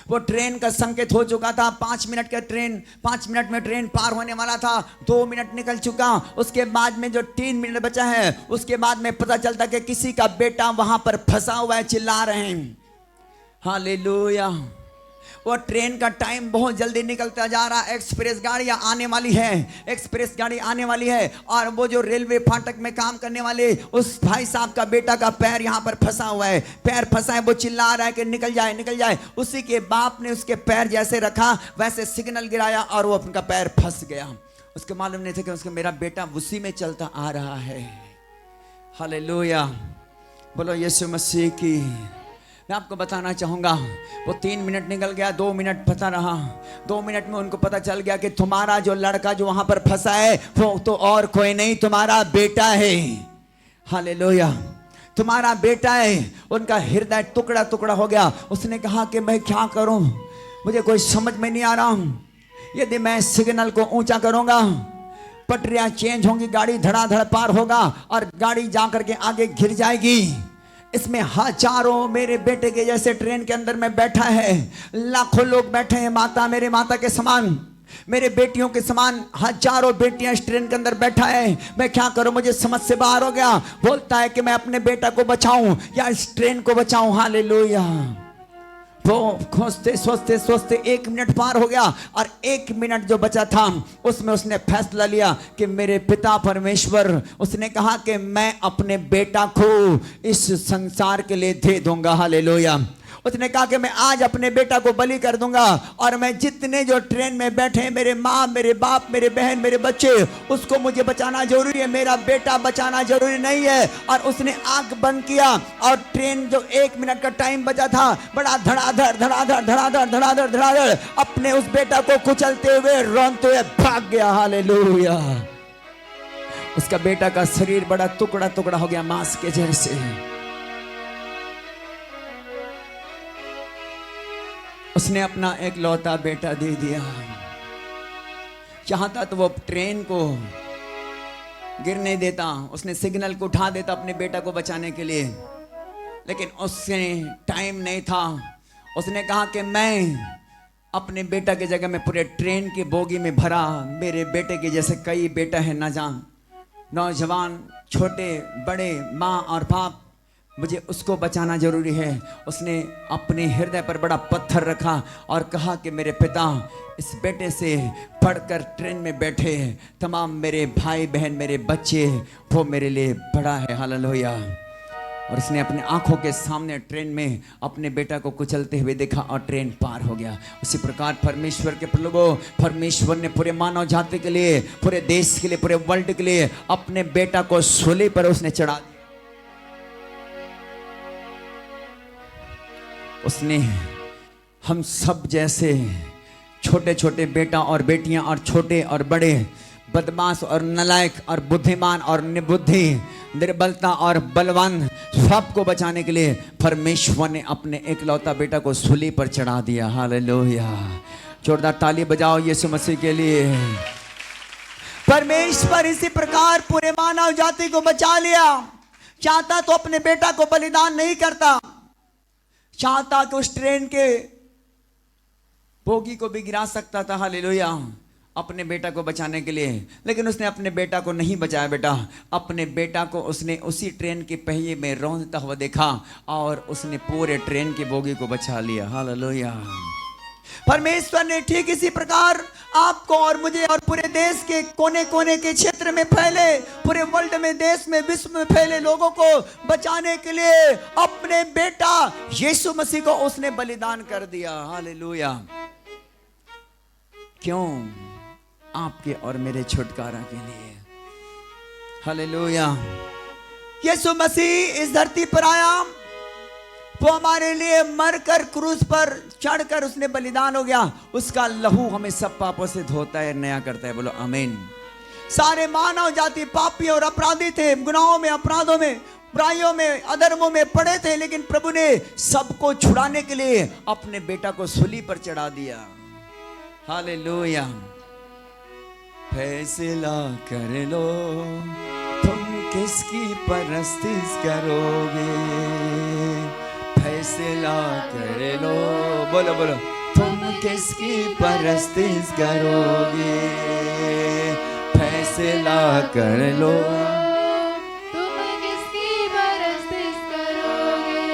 वो ट्रेन का संकेत हो चुका था, 5 मिनट का ट्रेन, 5 मिनट में ट्रेन पार होने वाला था। 2 मिनट निकल चुका, उसके बाद में जो 3 मिनट बचा है, उसके बाद में पता चलता कि किसी का बेटा वहां पर फंसा हुआ है, चिल्ला रहे हैं। हालेलुया। वो ट्रेन का टाइम बहुत जल्दी निकलता जा रहा, एक्सप्रेस गाड़ियां आने वाली है, एक्सप्रेस गाड़ी आने वाली है। और वो जो रेलवे फाटक में काम करने वाले उस भाई साहब का बेटा का पैर यहाँ पर फंसा हुआ है, पैर फंसा है, वो चिल्ला रहा है कि निकल जाए निकल जाए। उसी के बाप ने उसके पैर जैसे रखा वैसे सिग्नल गिराया और वो उनका पैर फंस गया। उसको मालूम नहीं था कि उसका मेरा बेटा उसी में चलता आ रहा है। हालेलुया, बोलो यीशु मसीह की। मैं आपको बताना चाहूंगा, वो 3 मिनट निकल गया, 2 मिनट पता रहा। 2 मिनट में उनको पता चल गया कि तुम्हारा जो लड़का जो वहां पर फंसा है वो तो और कोई नहीं, तुम्हारा बेटा है। हालेलुया, तुम्हारा बेटा है। उनका हृदय टुकड़ा टुकड़ा हो गया। उसने कहा कि मैं क्या करूं, मुझे कोई समझ में नहीं आ रहा। यदि मैं सिग्नल को ऊंचा करूंगा, पटरियां चेंज होंगी, गाड़ी धड़ाधड़ पार होगा और गाड़ी जा करके आगे गिर जाएगी। इसमें हजारों मेरे बेटे के जैसे ट्रेन के अंदर में बैठा है, लाखों लोग बैठे हैं, माता मेरे माता के समान, मेरे बेटियों के समान हजारों बेटियां इस ट्रेन के अंदर बैठा है। मैं क्या करूं, मुझे समझ से बाहर हो गया। बोलता है कि मैं अपने बेटा को बचाऊं या इस ट्रेन को बचाऊं। हालेलुया। वो खोजते सोचते सोचते 1 मिनट पार हो गया और 1 मिनट जो बचा था उसमें उसने फैसला लिया कि मेरे पिता परमेश्वर, उसने कहा कि मैं अपने बेटा को इस संसार के लिए दे दूंगा। हालेलुया। उसने कहा कि मैं आज अपने बेटा को बलि कर दूंगा और मैं जितने जो ट्रेन में बैठे, मेरे माँ, मेरे बाप, मेरे बहन, मेरे बच्चे, उसको मुझे बचाना जरूरी है, मेरा बेटा बचाना जरूरी नहीं है। और उसने आंख बंद किया और ट्रेन जो 1 मिनट का टाइम बचा था, बड़ा धड़ाधड़ धड़ाधड़ धड़ाधड़ धड़ाधड़ धड़ाधड़ अपने उस बेटा को कुचलते हुए रोते हुए भाग गया। हालेलुया। उसका बेटा का शरीर बड़ा टुकड़ा टुकड़ा हो गया, मांस के जैसे। उसने अपना एक लौता बेटा दे दिया। चाहता तो वो ट्रेन को गिर नहीं देता, उसने सिग्नल को उठा देता अपने बेटा को बचाने के लिए, लेकिन उससे टाइम नहीं था। उसने कहा कि मैं अपने बेटा की जगह में पूरे ट्रेन की बोगी में भरा मेरे बेटे के जैसे कई बेटा है, ना जान नौजवान, छोटे बड़े, माँ और बाप, मुझे उसको बचाना जरूरी है। उसने अपने हृदय पर बड़ा पत्थर रखा और कहा कि मेरे पिता, इस बेटे से पढ़कर ट्रेन में बैठे तमाम मेरे भाई बहन, मेरे बच्चे, वो मेरे लिए बड़ा है। हालेलुया। और उसने अपने आंखों के सामने ट्रेन में अपने बेटा को कुचलते हुए देखा और ट्रेन पार हो गया। उसी प्रकार परमेश्वर के लोगों, परमेश्वर ने पूरे मानव जाति के लिए, पूरे देश के लिए, पूरे वर्ल्ड के लिए अपने बेटा को सूली पर उसने चढ़ा दिया। उसने हम सब जैसे छोटे छोटे बेटा और बेटियां और छोटे और बड़े, बदमाश और नलायक और बुद्धिमान और निबुद्धि, निर्बलता और बलवान, सबको बचाने के लिए परमेश्वर ने अपने एकलौता बेटा को सूली पर चढ़ा दिया। हालेलुया। जोरदार ताली बजाओ यीशु मसीह के लिए। परमेश्वर इसी प्रकार पूरे मानव जाति को बचा लिया। चाहता तो अपने बेटा को बलिदान नहीं करता, चाहता कि उस ट्रेन के बोगी को भी गिरा सकता था। हालेलुया। अपने बेटा को बचाने के लिए, लेकिन उसने अपने बेटा को नहीं बचाया। बेटा, अपने बेटा को उसने उसी ट्रेन के पहिए में रौंदता हुआ देखा और उसने पूरे ट्रेन की बोगी को बचा लिया। हालेलुया। परमेश्वर ने ठीक इसी प्रकार आपको और मुझे और पूरे देश के कोने कोने के क्षेत्र में फैले, पूरे वर्ल्ड में, देश में, विश्व में फैले लोगों को बचाने के लिए अपने बेटा यीशु मसीह को उसने बलिदान कर दिया। हालेलुया। क्यों? आपके और मेरे छुटकारा के लिए। हालेलुया। यीशु मसीह इस धरती पर आया, वो हमारे लिए मरकर क्रूस पर चढ़कर उसने बलिदान हो गया। उसका लहू हमें सब पापों से धोता है, नया करता है। बोलो आमीन। सारे मानव जाति पापी और अपराधी थे, गुनाहों में, अपराधों में, बुराइयों में, अधर्मों में पड़े थे, लेकिन प्रभु ने सबको छुड़ाने के लिए अपने बेटा को सूली पर चढ़ा दिया। हालेलुया। फैसला कर लो तुम किसकी परस्तिश करोगे, फैसला कर लो, बोलो बोलो, तुम किसकी परस्तिश करोगे, फैसला कर लो, तुम किसकी परस्तिश करोगे,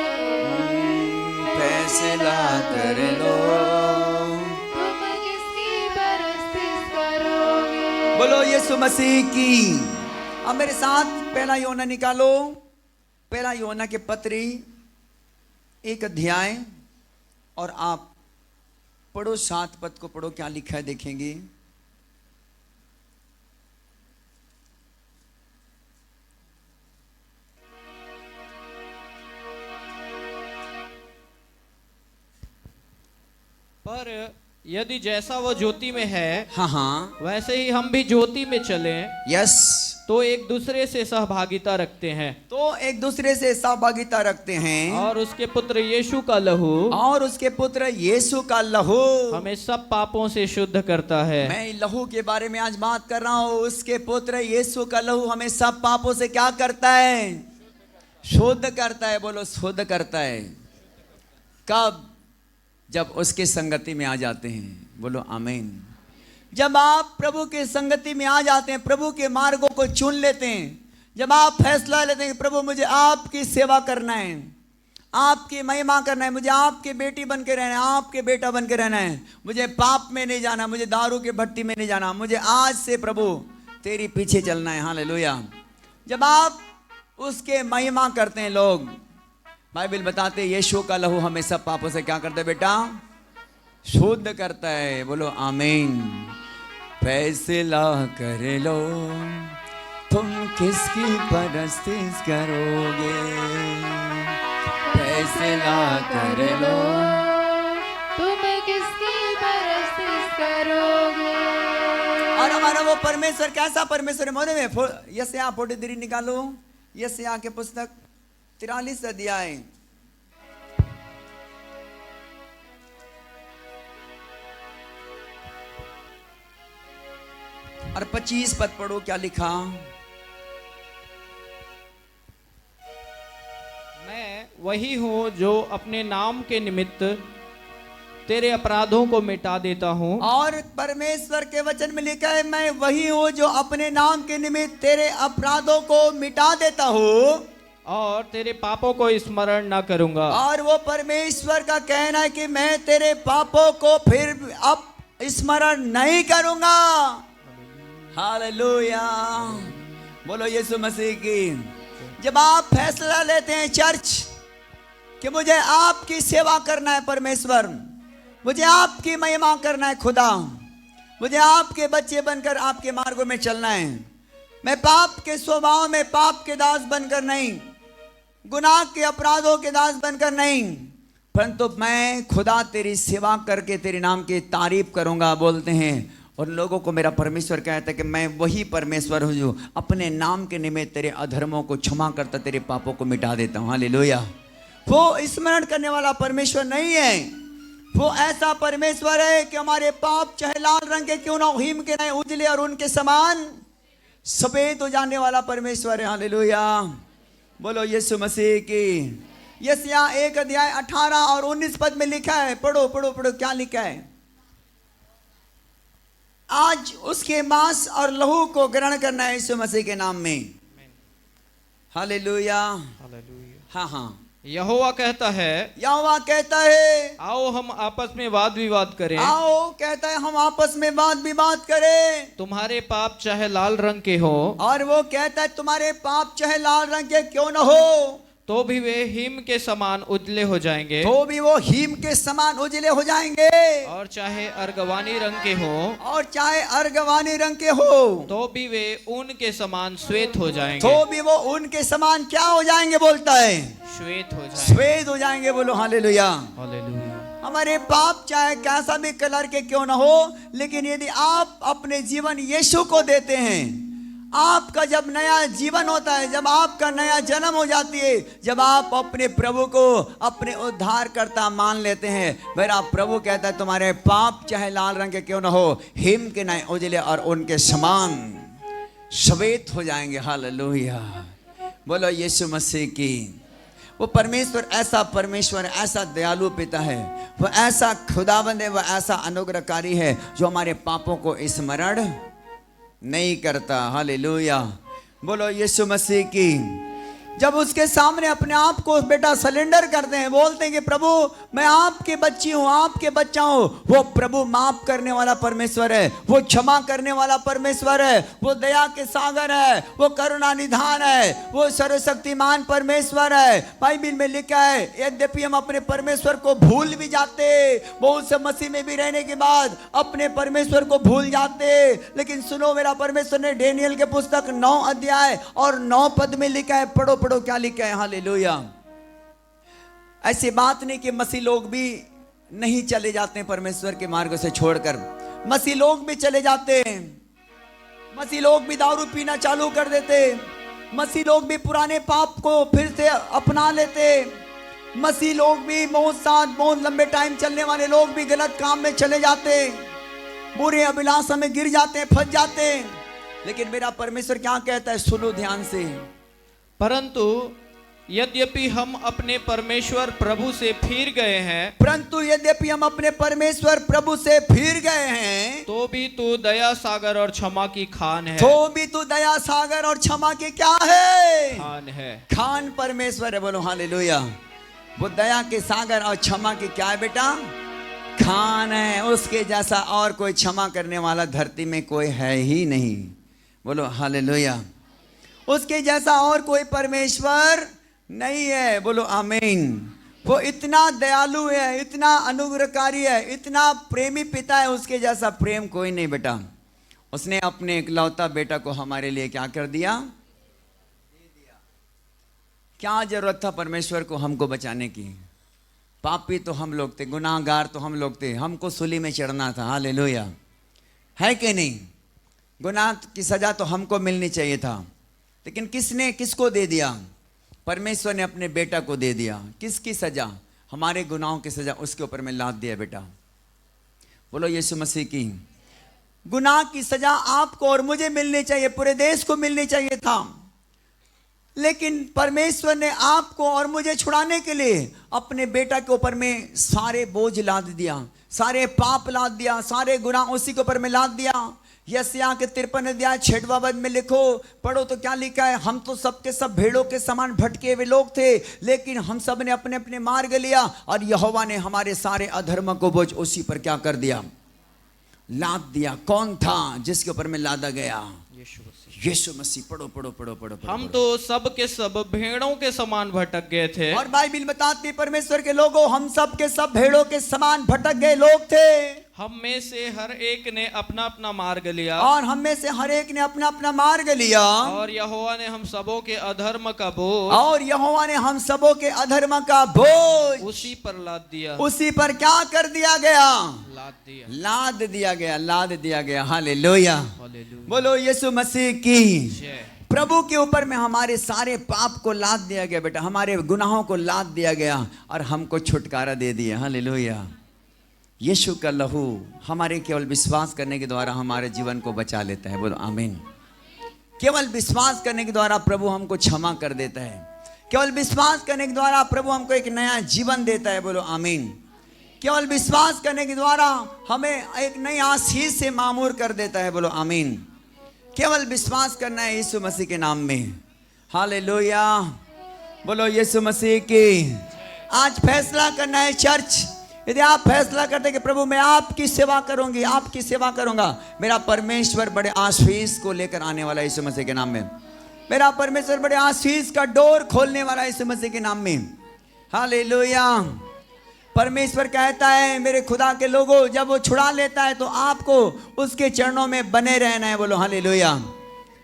फैसला कर लो, तुम किसकी परस्तिश करोगे। बोलो यीशु मसीह की। अब मेरे साथ पहला यूहन्ना निकालो, पहला यूहन्ना के पत्री 1 अध्याय, और आप पढ़ो 7 पद को पढ़ो, क्या लिखा है देखेंगे। पर यदि जैसा वो ज्योति में है हाँ हाँ, वैसे ही हम भी ज्योति में चलें, यस, तो एक दूसरे से सहभागिता रखते हैं, तो एक दूसरे से सहभागिता रखते हैं, और उसके पुत्र यीशु का लहू और उसके पुत्र यीशु का लहू हमें सब पापों से शुद्ध करता है। मैं लहू के बारे में आज बात कर रहा हूं। उसके पुत्र यीशु का लहू हमें सब पापों से क्या करता है? शुद्ध करता है। बोलो शुद्ध करता है। कब? जब उसके संगति में आ जाते हैं। बोलो आमीन। जब आप प्रभु के संगति में आ जाते हैं, प्रभु के मार्गों को चुन लेते हैं, जब आप फैसला लेते हैं कि प्रभु मुझे आपकी सेवा करना है, आपकी महिमा करना है, मुझे आपकी बेटी बन के रहना है, आपके बेटा बन के रहना है, मुझे पाप में नहीं जाना, मुझे दारू के भट्टी में नहीं जाना, मुझे आज से प्रभु तेरी पीछे चलना है। हालेलुया। जब आप उसके महिमा करते हैं, लोग बाइबल बताते हैं यीशु का लहू हमें सब पापों से क्या करता है बेटा? शुद्ध करता है। बोलो आमीन। फैसला कर लो तुम किसकी परस्तिश करोगे, फैसला कर लो तुम किसकी परस्तिश करोगे। और हमारा वो परमेश्वर कैसा परमेश्वर है? मोने में यशायाह 43 निकालो, यशायाह के पुस्तक 43 अध्याय और 25 पद पढ़ो, क्या लिखा? मैं वही हूँ जो अपने नाम के निमित्त तेरे अपराधों को मिटा देता हूँ। और परमेश्वर के वचन में लिखा है, मैं वही हूँ जो अपने नाम के निमित्त तेरे अपराधों को मिटा देता हूँ और तेरे पापों को स्मरण न करूंगा। और वो परमेश्वर का कहना है कि मैं तेरे पापों को फिर अब स्मरण नहीं करूंगा। हालेलुया। बोलो यीशु मसीह की। जब आप फैसला लेते हैं चर्च कि मुझे आपकी सेवा करना है परमेश्वर, मुझे आपकी महिमा करना है खुदा, मुझे आपके बच्चे बनकर आपके मार्गों में चलना है, मैं पाप के स्वभाव में पाप के दास बनकर नहीं, गुनाह के अपराधों के दास बनकर नहीं, परंतु मैं खुदा तेरी सेवा करके तेरे नाम की तारीफ करूंगा। बोलते हैं और लोगों को मेरा परमेश्वर कहता है कि मैं वही परमेश्वर हूँ जो अपने नाम के निमित्त तेरे अधर्मों को क्षमा करता, तेरे पापों को मिटा देता हूँ। हालेलुया। वो स्मरण करने वाला परमेश्वर नहीं है, वो ऐसा परमेश्वर है कि हमारे पाप चाहे लाल रंग के क्यों ना हो, हिम के नहीं उजले और उनके समान सफेद हो जाने वाला परमेश्वर है। हालेलुया। बोलो यीशु मसीह की। यशायाह 1 अध्याय 18 और 19 पद में लिखा है, पढ़ो पढ़ो पढ़ो, क्या लिखा है? आज उसके मांस और लहू को ग्रहण करना है यीशु मसीह के नाम में। हालेलुया। हाँ हाँ। यहोवा कहता है, यहोवा कहता है, आओ हम आपस में वाद विवाद करें। आओ कहता है हम आपस में वाद विवाद करें। तुम्हारे पाप चाहे लाल रंग के हो, और वो कहता है तुम्हारे पाप चाहे लाल रंग के क्यों न हो, तो भी वे हिम के समान उजले हो जाएंगे, तो भी वो हिम के समान उजले हो जाएंगे, और चाहे अर्गवानी रंग के हो और चाहे अर्गवानी रंग के हो, तो भी वे ऊन के समान श्वेत हो जाएंगे। तो भी वो उनके समान क्या हो जाएंगे, बोलता है श्वेत हो जाएंगे। श्वेत हो जाएंगे। बोलो हालेलुया। हालेलुया। हमारे पाप चाहे कैसा भी कलर के क्यों ना हो, लेकिन यदि आप अपने जीवन यीशु को देते हैं, आपका जब नया जीवन होता है, जब आपका नया जन्म हो जाती है, जब आप अपने प्रभु को अपने उद्धारकर्ता मान लेते हैं, मेरा प्रभु कहता है तुम्हारे पाप चाहे लाल रंग के क्यों ना हो, हिम के नए उजले और उनके समान श्वेत हो जाएंगे। हालेलुया। बोलो यीशु मसीह की। वो परमेश्वर ऐसा परमेश्वर, ऐसा दयालु पिता है, वो ऐसा खुदाबंद है, वो ऐसा अनुग्रहकारी है जो हमारे पापों को स्मरण नहीं करता। हालेलुया। बोलो यीशु मसीह की। जब उसके सामने अपने आप को बेटा सरेंडर करते हैं, बोलते हैं कि प्रभु मैं आपकी बच्ची हूँ, आपके बच्चा हूँ, वो प्रभु माफ करने वाला परमेश्वर है, वो क्षमा करने वाला परमेश्वर है, वो दया के सागर है, वो करुणा निधान है, वो सर्वशक्तिमान परमेश्वर है। बाइबिल में लिखा है यद्यपि हम अपने परमेश्वर को भूल भी जाते, बहुत से मसीह में भी रहने के बाद अपने परमेश्वर को भूल जाते, लेकिन सुनो मेरा परमेश्वर ने डेनियल के पुस्तक 9 अध्याय और 9 पद में लिखा है, पढ़ो पढ़ो क्या लिखा है। हालेलुया। ऐसी बात नहीं कि मसीह लोग भी नहीं चले जाते हैं परमेश्वर के मार्ग से छोड़कर, मसीह लोग भी चले जाते हैं, मसीह लोग भी दारू पीना चालू कर देते, मसीह लोग भी पुराने पाप को फिर से अपना लेते, मसीह लोग भी बहुत लंबे टाइम चलने वाले लोग भी गलत काम में चले जाते, बुरे अभिलाषा में गिर जाते, फंस जाते। लेकिन मेरा परमेश्वर क्या कहता है, सुनो ध्यान से। परंतु यद्यपि हम अपने परमेश्वर प्रभु से फिर गए हैं, परंतु यद्यपि हम अपने परमेश्वर प्रभु से फिर गए हैं, तो भी तू दया सागर और क्षमा की खान है। तो भी तू दया सागर और क्षमा की क्या है, खान है। खान परमेश्वर है। बोलो हालेलुया। वो दया के सागर और क्षमा की क्या है बेटा, खान है। उसके जैसा और कोई क्षमा करने वाला धरती में कोई है ही नहीं। बोलो हालेलुया। उसके जैसा और कोई परमेश्वर नहीं है। बोलो आमीन। वो इतना दयालु है, इतना अनुग्रहकारी है, इतना प्रेमी पिता है, उसके जैसा प्रेम कोई नहीं बेटा। उसने अपने इकलौता बेटा को हमारे लिए क्या कर दिया, दे दिया। क्या जरूरत था परमेश्वर को हमको बचाने की? पापी तो हम लोग थे, गुनाहगार तो हम लोग थे, हमको सूली में चढ़ना था। हालेलुया। है कि नहीं? गुनाह की सजा तो हमको मिलनी चाहिए था, लेकिन किसने किसको दे दिया? परमेश्वर ने अपने बेटा को दे दिया। किसकी सजा? हमारे गुनाहों की सजा उसके ऊपर में लाद दिया बेटा। बोलो यीशु मसीह की। गुनाह की सजा आपको और मुझे मिलनी चाहिए, पूरे देश को मिलनी चाहिए था, लेकिन परमेश्वर ने आपको और मुझे छुड़ाने के लिए अपने बेटा के ऊपर में सारे बोझ लाद दिया, सारे पाप लाद दिया, सारे गुनाह उसी के ऊपर में लाद दिया। यशायाह के 53 अध्याय 6वां पद में लिखो, पढ़ो तो क्या लिखा है, हम तो सबके सब भेड़ों के समान भटके हुए लोग थे, लेकिन हम सब ने अपने अपने मार्ग लिया और यहोवा ने हमारे सारे अधर्म को बोझ उसी पर क्या कर दिया, लाद दिया। कौन था जिसके ऊपर में लादा गया? यीशु मसीह। पढ़ो पढ़ो पढ़ो पढ़ो। हम तो सब के सब भेड़ों के समान भटक गए थे, और बाइबिल बताती परमेश्वर के लोगों, हम सब के सब भेड़ों के समान भटक गए लोग थे। हम में से हर एक ने अपना अपना मार्ग लिया, और हम में से हर एक ने अपना अपना मार्ग लिया, और यहोवा ने हम सबों के अधर्म का बोझ, और यहोवा ने हम सबों के अधर्म का बोझ उसी पर लाद दिया। उसी पर क्या कर दिया गया? लाद दिया। लाद दिया गया, लाद दिया गया। हालेलुया। हालेलुया। बोलो यीशु मसीह की। जय। प्रभु के ऊपर में हमारे सारे पाप को लाद दिया गया बेटा, हमारे गुनाहों को लाद दिया गया और हमको छुटकारा दे दिया। हालेलुया। यीशु का लहू हमारे केवल विश्वास करने के द्वारा हमारे जीवन को बचा लेता है। बोलो आमीन। केवल विश्वास करने के द्वारा प्रभु हमको क्षमा कर देता है, केवल विश्वास करने के द्वारा प्रभु हमको एक नया जीवन देता है। बोलो आमीन। केवल विश्वास करने के द्वारा हमें एक नई आशीष से मामूर कर देता है। बोलो आमीन। केवल विश्वास करना है यीशु मसीह के नाम में। हालेलुया। बोलो यीशु मसीह की। आज फैसला करना है चर्च। यदि आप फैसला करते कि प्रभु मैं आपकी सेवा करूंगी, आपकी सेवा करूंगा, मेरा परमेश्वर बड़े आशीष को लेकर आने वाला है यीशु मसीह के नाम में। मेरा परमेश्वर बड़े आशीष का डोर खोलने वाला है यीशु मसीह के नाम में। हालेलुया। परमेश्वर कहता है मेरे खुदा के लोगों, जब वो छुड़ा लेता है तो आपको उसके चरणों में बने रहना है। बोलो हालेलुया।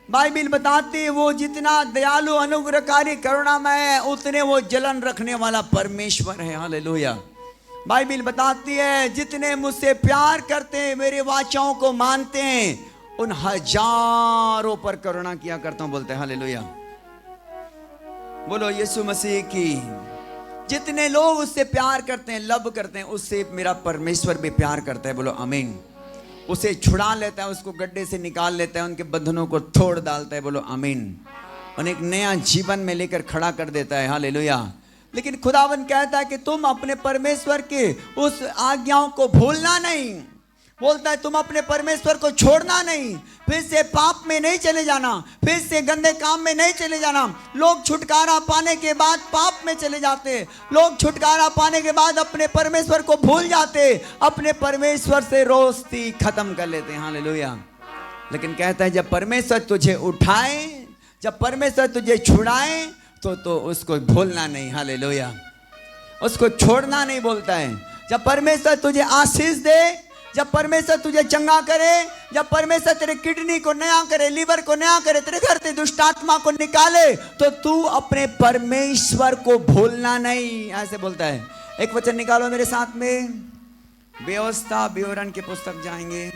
बाइबिल बताती है वो जितना दयालु, अनुग्रहकारी, करुणामय है, उतने वो जलन रखने वाला परमेश्वर है। हालेलुया। बाइबिल बताती है जितने मुझसे प्यार करते हैं, मेरे वाचाओं को मानते हैं, उन हजारों पर करुणा किया करता हूं। बोलते हैं हालेलुया। बोलो यीशु मसीह की। जितने लोग उससे प्यार करते हैं, लव करते हैं, उससे मेरा परमेश्वर भी प्यार करता है। बोलो आमीन। उसे छुड़ा लेता है, उसको गड्ढे से निकाल लेता है, उनके बंधनों को तोड़ डालता है। बोलो आमीन। उन्हें एक नया जीवन में लेकर खड़ा कर देता है। हालेलुया। लेकिन खुदावन कहता है कि तुम अपने परमेश्वर के उस आज्ञाओं को भूलना नहीं। बोलता है तुम अपने परमेश्वर को छोड़ना नहीं, फिर से पाप में नहीं चले जाना, फिर से गंदे काम में नहीं चले जाना। लोग छुटकारा पाने के बाद पाप में चले जाते, लोग छुटकारा पाने के बाद अपने परमेश्वर को भूल जाते, अपने परमेश्वर से दोस्ती खत्म कर लेते हैं। हालेलुया। लेकिन कहता है जब परमेश्वर तुझे उठाए, जब परमेश्वर तुझे छुड़ाए तो उसको भूलना नहीं। हालेलुया। उसको छोड़ना नहीं। बोलता है जब परमेश्वर तुझे आशीष दे, जब परमेश्वर तुझे चंगा करे, जब परमेश्वर तेरे किडनी को नया करे, लीवर को नया करे, तेरे घर से दुष्ट आत्मा को निकाले, तो तू अपने परमेश्वर को भूलना नहीं। ऐसे बोलता है। एक वचन निकालो मेरे साथ में, व्यवस्था विवरण की पुस्तक जाएंगे।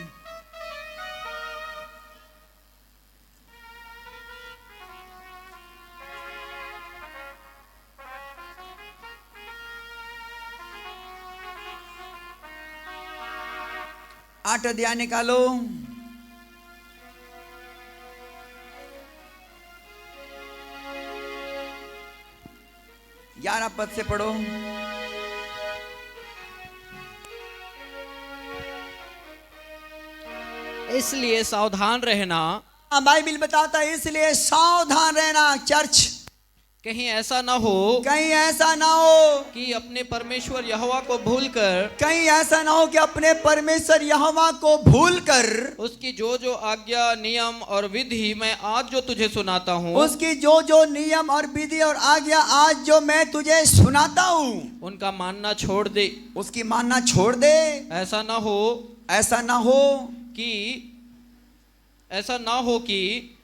आठ अध्याय निकालो। 11 पद से पढ़ो। इसलिए सावधान रहना। बाइबिल बताता है इसलिए सावधान रहना। चर्च कहीं ऐसा ना हो, कहीं ऐसा ना हो कि अपने परमेश्वर यहोवा को भूलकर, कहीं ऐसा ना हो कि अपने परमेश्वर यहोवा को भूलकर उसकी जो जो आज्ञा, नियम और विधि मैं आज जो तुझे सुनाता हूँ, उसकी जो जो नियम और विधि और आज्ञा आज जो मैं तुझे सुनाता हूँ, उनका मानना छोड़ दे। उसकी मानना छोड़ दे। ऐसा ना हो, ऐसा ना हो कि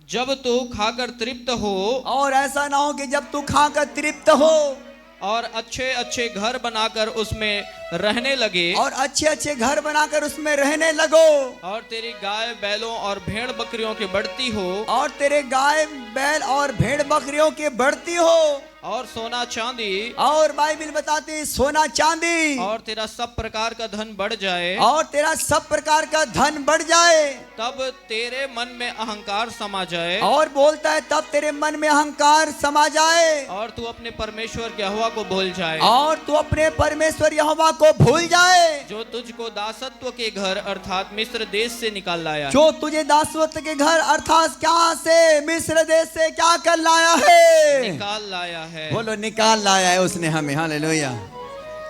जब तू खाकर तृप्त हो, और ऐसा ना हो कि जब तू खाकर तृप्त हो और अच्छे अच्छे घर बनाकर उसमें रहने लगे, और अच्छे अच्छे घर बनाकर उसमें रहने लगो, और तेरी गाय बैलों और भेड़ बकरियों की बढ़ती हो, और तेरे गाय बैल और भेड़ बकरियों की बढ़ती हो, और सोना चांदी, और बाइबिल बताती है सोना चांदी, और तेरा सब प्रकार का धन बढ़ जाए, और तेरा सब प्रकार का धन बढ़ जाए, तब तेरे मन में अहंकार समा जाए, और बोलता है तब तेरे मन में अहंकार समा जाए, और तू अपने परमेश्वर यहोवा को भूल जाए, और तू अपने परमेश्वर यहोवा को भूल जाए, जो तुझको दासत्व के घर अर्थात मिस्र देश से निकाल लाया, जो तुझे दासत्व के घर अर्थात क्या से, मिस्र देश से क्या कर लाया है, निकाल लाया है। बोलो निकाल लाया है उसने हमें। हालेलुया।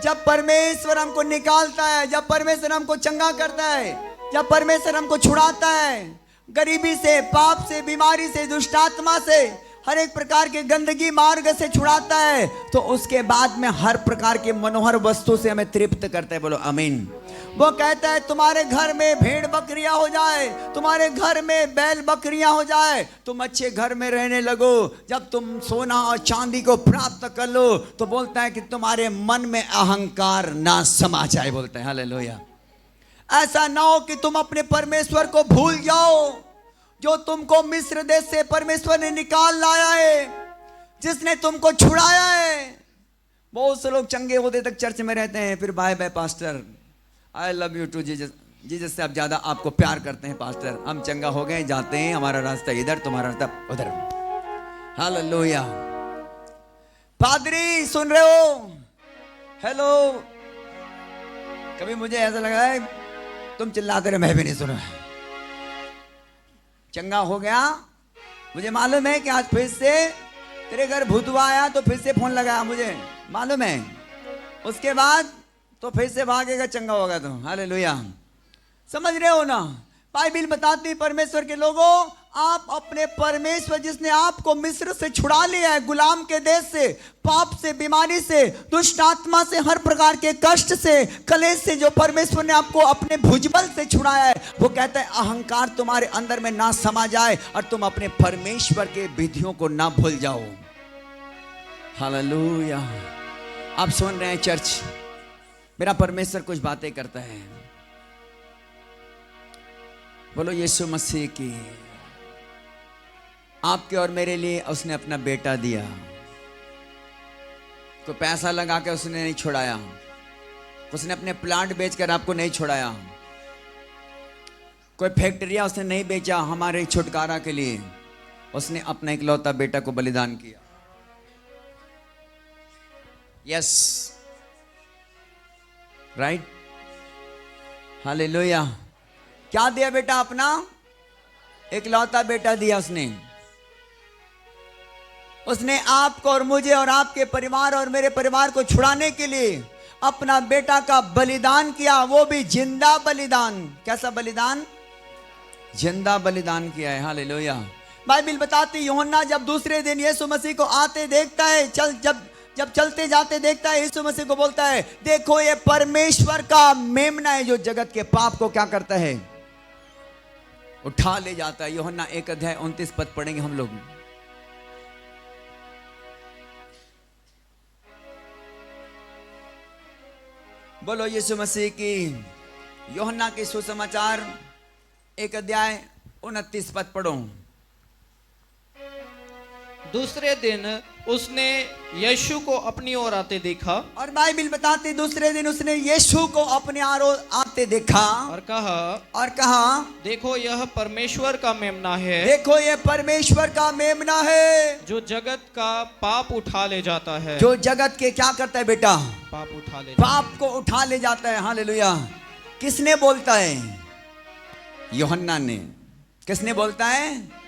जब परमेश्वर हमको निकालता है, जब परमेश्वर हमको चंगा करता है, जब परमेश्वर हमको छुड़ाता है गरीबी से, पाप से, बीमारी से, दुष्ट आत्मा से, हर एक प्रकार के गंदगी मार्ग से छुड़ाता है, तो उसके बाद में हर प्रकार के मनोहर वस्तु से हमें तृप्त करता है। बोलो आमीन। वो कहता है तुम्हारे घर में भेड़ बकरियां हो जाए, तुम्हारे घर में बैल बकरियां हो जाए, तुम अच्छे घर में रहने लगो, जब तुम सोना और चांदी को प्राप्त कर लो, तो बोलता है कि तुम्हारे मन में अहंकार ना समा जाए। बोलता है हालेलुया। ऐसा ना हो कि तुम अपने परमेश्वर को भूल जाओ, जो तुमको मिस्र देश से परमेश्वर ने निकाल लाया है, जिसने तुमको छुड़ाया है। बहुत से लोग चंगे होते तक चर्च में रहते हैं, फिर bye bye pastor, I love you too Jesus, Jesus से अब ज्यादा आपको प्यार करते हैं पास्टर, हम चंगा हो गए, जाते हैं, हमारा रास्ता इधर, तुम्हारा रास्ता उधर। हालेलुया। पादरी सुन रहे हो? हेलो। कभी मुझे ऐसा लगा है तुम चिल्लाते रहे, मैं भी नहीं सुना। चंगा हो गया, मुझे मालूम है कि आज फिर से तेरे घर भूतवा आया तो फिर से फोन लगाया, मुझे मालूम है। उसके बाद तो फिर से भागेगा, चंगा होगा तो। हालेलुया। समझ रहे हो ना? बाइबिल बताती है परमेश्वर के लोगों, आप अपने परमेश्वर जिसने आपको मिस्र से छुड़ा लिया है, गुलाम के देश से, पाप से, बीमारी से, दुष्ट आत्मा से, हर प्रकार के कष्ट से, कलेश से, जो परमेश्वर ने आपको अपने भुजबल से छुड़ाया है, वो कहता है अहंकार तुम्हारे अंदर में ना समा जाए और तुम अपने परमेश्वर के विधियों को ना भूल जाओ। हालेलुया। आप सुन रहे हैं चर्च, मेरा परमेश्वर कुछ बातें करता है। बोलो यीशु मसीह की। आपके और मेरे लिए उसने अपना बेटा दिया। कोई पैसा लगा के उसने नहीं छुड़ाया, उसने अपने प्लांट बेचकर आपको नहीं छुड़ाया, कोई फैक्ट्रियां उसने नहीं बेचा हमारे छुटकारा के लिए, उसने अपना इकलौता बेटा को बलिदान किया। Yes, right, hallelujah. क्या दिया बेटा? अपना इकलौता बेटा दिया उसने आपको और मुझे और आपके परिवार और मेरे परिवार को छुड़ाने के लिए अपना बेटा का बलिदान किया, वो भी जिंदा बलिदान। कैसा बलिदान? जिंदा बलिदान किया है। हालेलुया। बाइबिल बताती यूहन्ना जब दूसरे दिन यीशु मसीह को आते देखता है, जब चलते जाते देखता है, यीशु मसीह को बोलता है, देखो ये परमेश्वर का मेमना है जो जगत के पाप को क्या करता है? उठा ले जाता है। यूहन्ना 1:29 पद पढ़ेंगे हम लोग। बोलो यीशु मसीह की। यूहन्ना के सुसमाचार 1:29 पद पढ़ो। दूसरे दिन उसने यीशु को अपनी ओर आते देखा, और बाइबिल बताती दूसरे दिन उसने यीशु को अपने ओर आते देखा और कहा, देखो यह परमेश्वर का मेमना है, देखो ये परमेश्वर का मेमना है जो जगत का पाप उठा ले जाता है। जो जगत के क्या करता है बेटा? पाप को उठा ले जाता है। हालेलुया। किसने बोलता है? यूहन्ना ने। किसने बोलता है?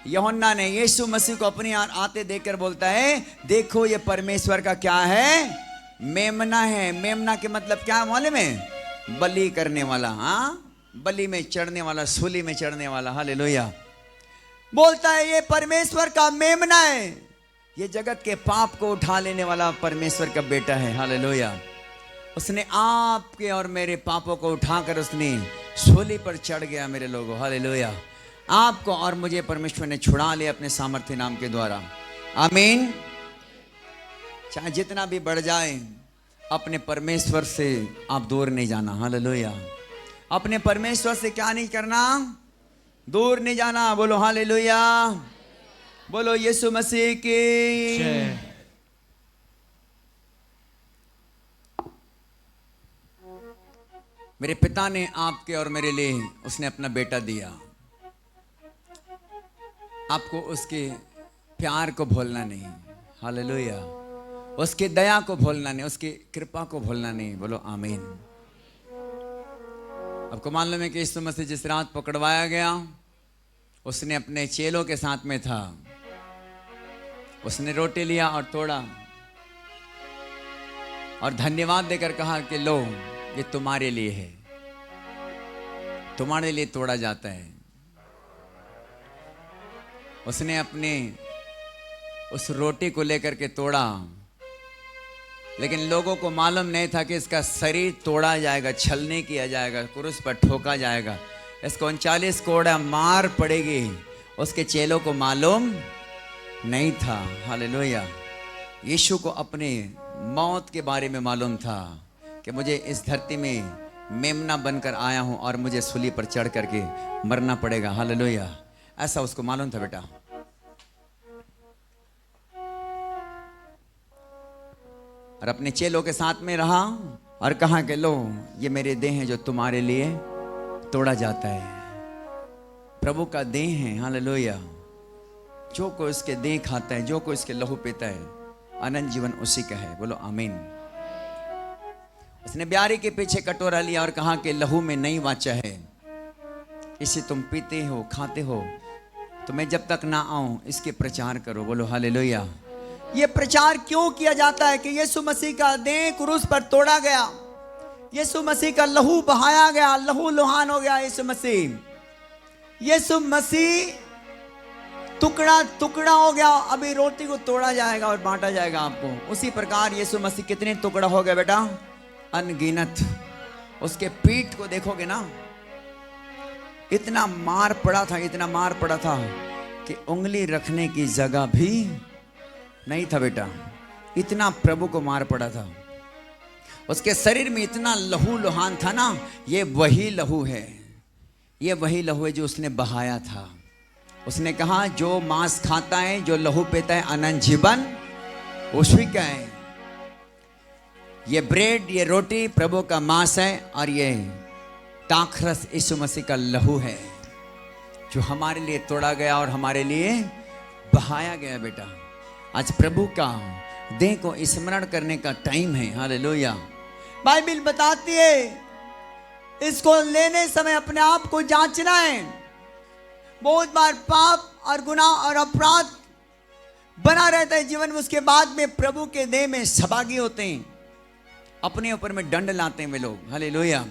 यूहन्ना ने। यीशु मसीह को अपने आते देखकर बोलता है, देखो ये परमेश्वर का क्या है? मेमना है। मेमना के मतलब क्या है मालूम है? बलि करने वाला। हाँ, बलि में चढ़ने वाला, सूली में चढ़ने वाला। हालेलुया। बोलता है ये परमेश्वर का मेमना है, ये जगत के पाप को उठा लेने वाला परमेश्वर का बेटा है। हालेलुया। उसने आपके और मेरे पापों को उठाकर उसने सूली पर चढ़ गया मेरे लोगों। हालेलुया। आपको और मुझे परमेश्वर ने छुड़ा लिया अपने सामर्थ्य नाम के द्वारा। आमीन। चाहे जितना भी बढ़ जाए, अपने परमेश्वर से आप दूर नहीं जाना। हालेलुया। अपने परमेश्वर से क्या नहीं करना? दूर नहीं जाना। बोलो हालेलुया। बोलो यीशु मसीह की। मेरे पिता ने आपके और मेरे लिए उसने अपना बेटा दिया। आपको उसके प्यार को भूलना नहीं। हालेलुया। उसकी दया को भूलना नहीं, उसकी कृपा को भूलना नहीं। बोलो आमीन। आपको मालूम है कि यीशु मसीह जिस रात पकड़वाया गया, उसने अपने चेलों के साथ में था। उसने रोटी लिया और तोड़ा और धन्यवाद देकर कहा कि लो ये तुम्हारे लिए है, तुम्हारे लिए तोड़ा जाता है। उसने अपने उस रोटी को लेकर के तोड़ा, लेकिन लोगों को मालूम नहीं था कि इसका शरीर तोड़ा जाएगा, छलनी किया जाएगा, क्रूस पर ठोका जाएगा, इसको 39 कोड़ा मार पड़ेगी। उसके चेलों को मालूम नहीं था। हालेलुया। यीशु को अपने मौत के बारे में मालूम था कि मुझे इस धरती में मेमना बनकर आया हूं और मुझे सूली पर चढ़ करके मरना पड़ेगा। हालेलुया। ऐसा उसको मालूम था बेटा। और अपने चेलों के साथ में रहा और कहा कि लो ये मेरे देह हैं जो तुम्हारे लिए तोड़ा जाता है। प्रभु का देह है। हालेलुया। जो कोई उसके देह खाता है, जो कोई इसके लहू पीता है, अनंत जीवन उसी का है। बोलो आमीन। उसने ब्यारी के पीछे कटोरा लिया और कहा कि लहू में नई वाचा है, इसे तुम पीते हो, खाते हो, तो मैं जब तक ना आऊं इसके प्रचार करो। बोलो हालेलुया। ये प्रचार क्यों किया जाता है कि यीशु मसीह का देह क्रूस पर तोड़ा गया, यीशु मसीह का लहू बहाया गया, लहू लुहान हो गया यीशु मसीह। यीशु मसीह टुकड़ा टुकड़ा हो गया, अभी रोटी को तोड़ा जाएगा और बांटा जाएगा आपको। उसी प्रकार यीशु मसीह कितने टुकड़ा हो गए बेटा, अनगिनत। उसके पीठ को देखोगे ना, इतना मार पड़ा था, इतना मार पड़ा था कि उंगली रखने की जगह भी नहीं था बेटा, इतना प्रभु को मार पड़ा था। उसके शरीर में इतना लहू लुहान था ना, ये वही लहू है, ये वही लहू है जो उसने बहाया था। उसने कहा जो मांस खाता है, जो लहू पीता है, अनंत जीवन उसी का है। ये ब्रेड, ये रोटी प्रभु का मांस है, और ये दाखरस यीशु मसीह का लहू है, जो हमारे लिए तोड़ा गया और हमारे लिए बहाया गया बेटा। आज प्रभु का देह को स्मरण करने का टाइम है। हालेलुया। बाइबल बताती है इसको लेने समय अपने आप को जांचना है। बहुत बार पाप और गुनाह और अपराध बना रहता है जीवन में, उसके बाद में प्रभु के देह में सहभागी होते हैं, अपने ऊपर में दंड लाते हैं वे लोग। हालेलुया।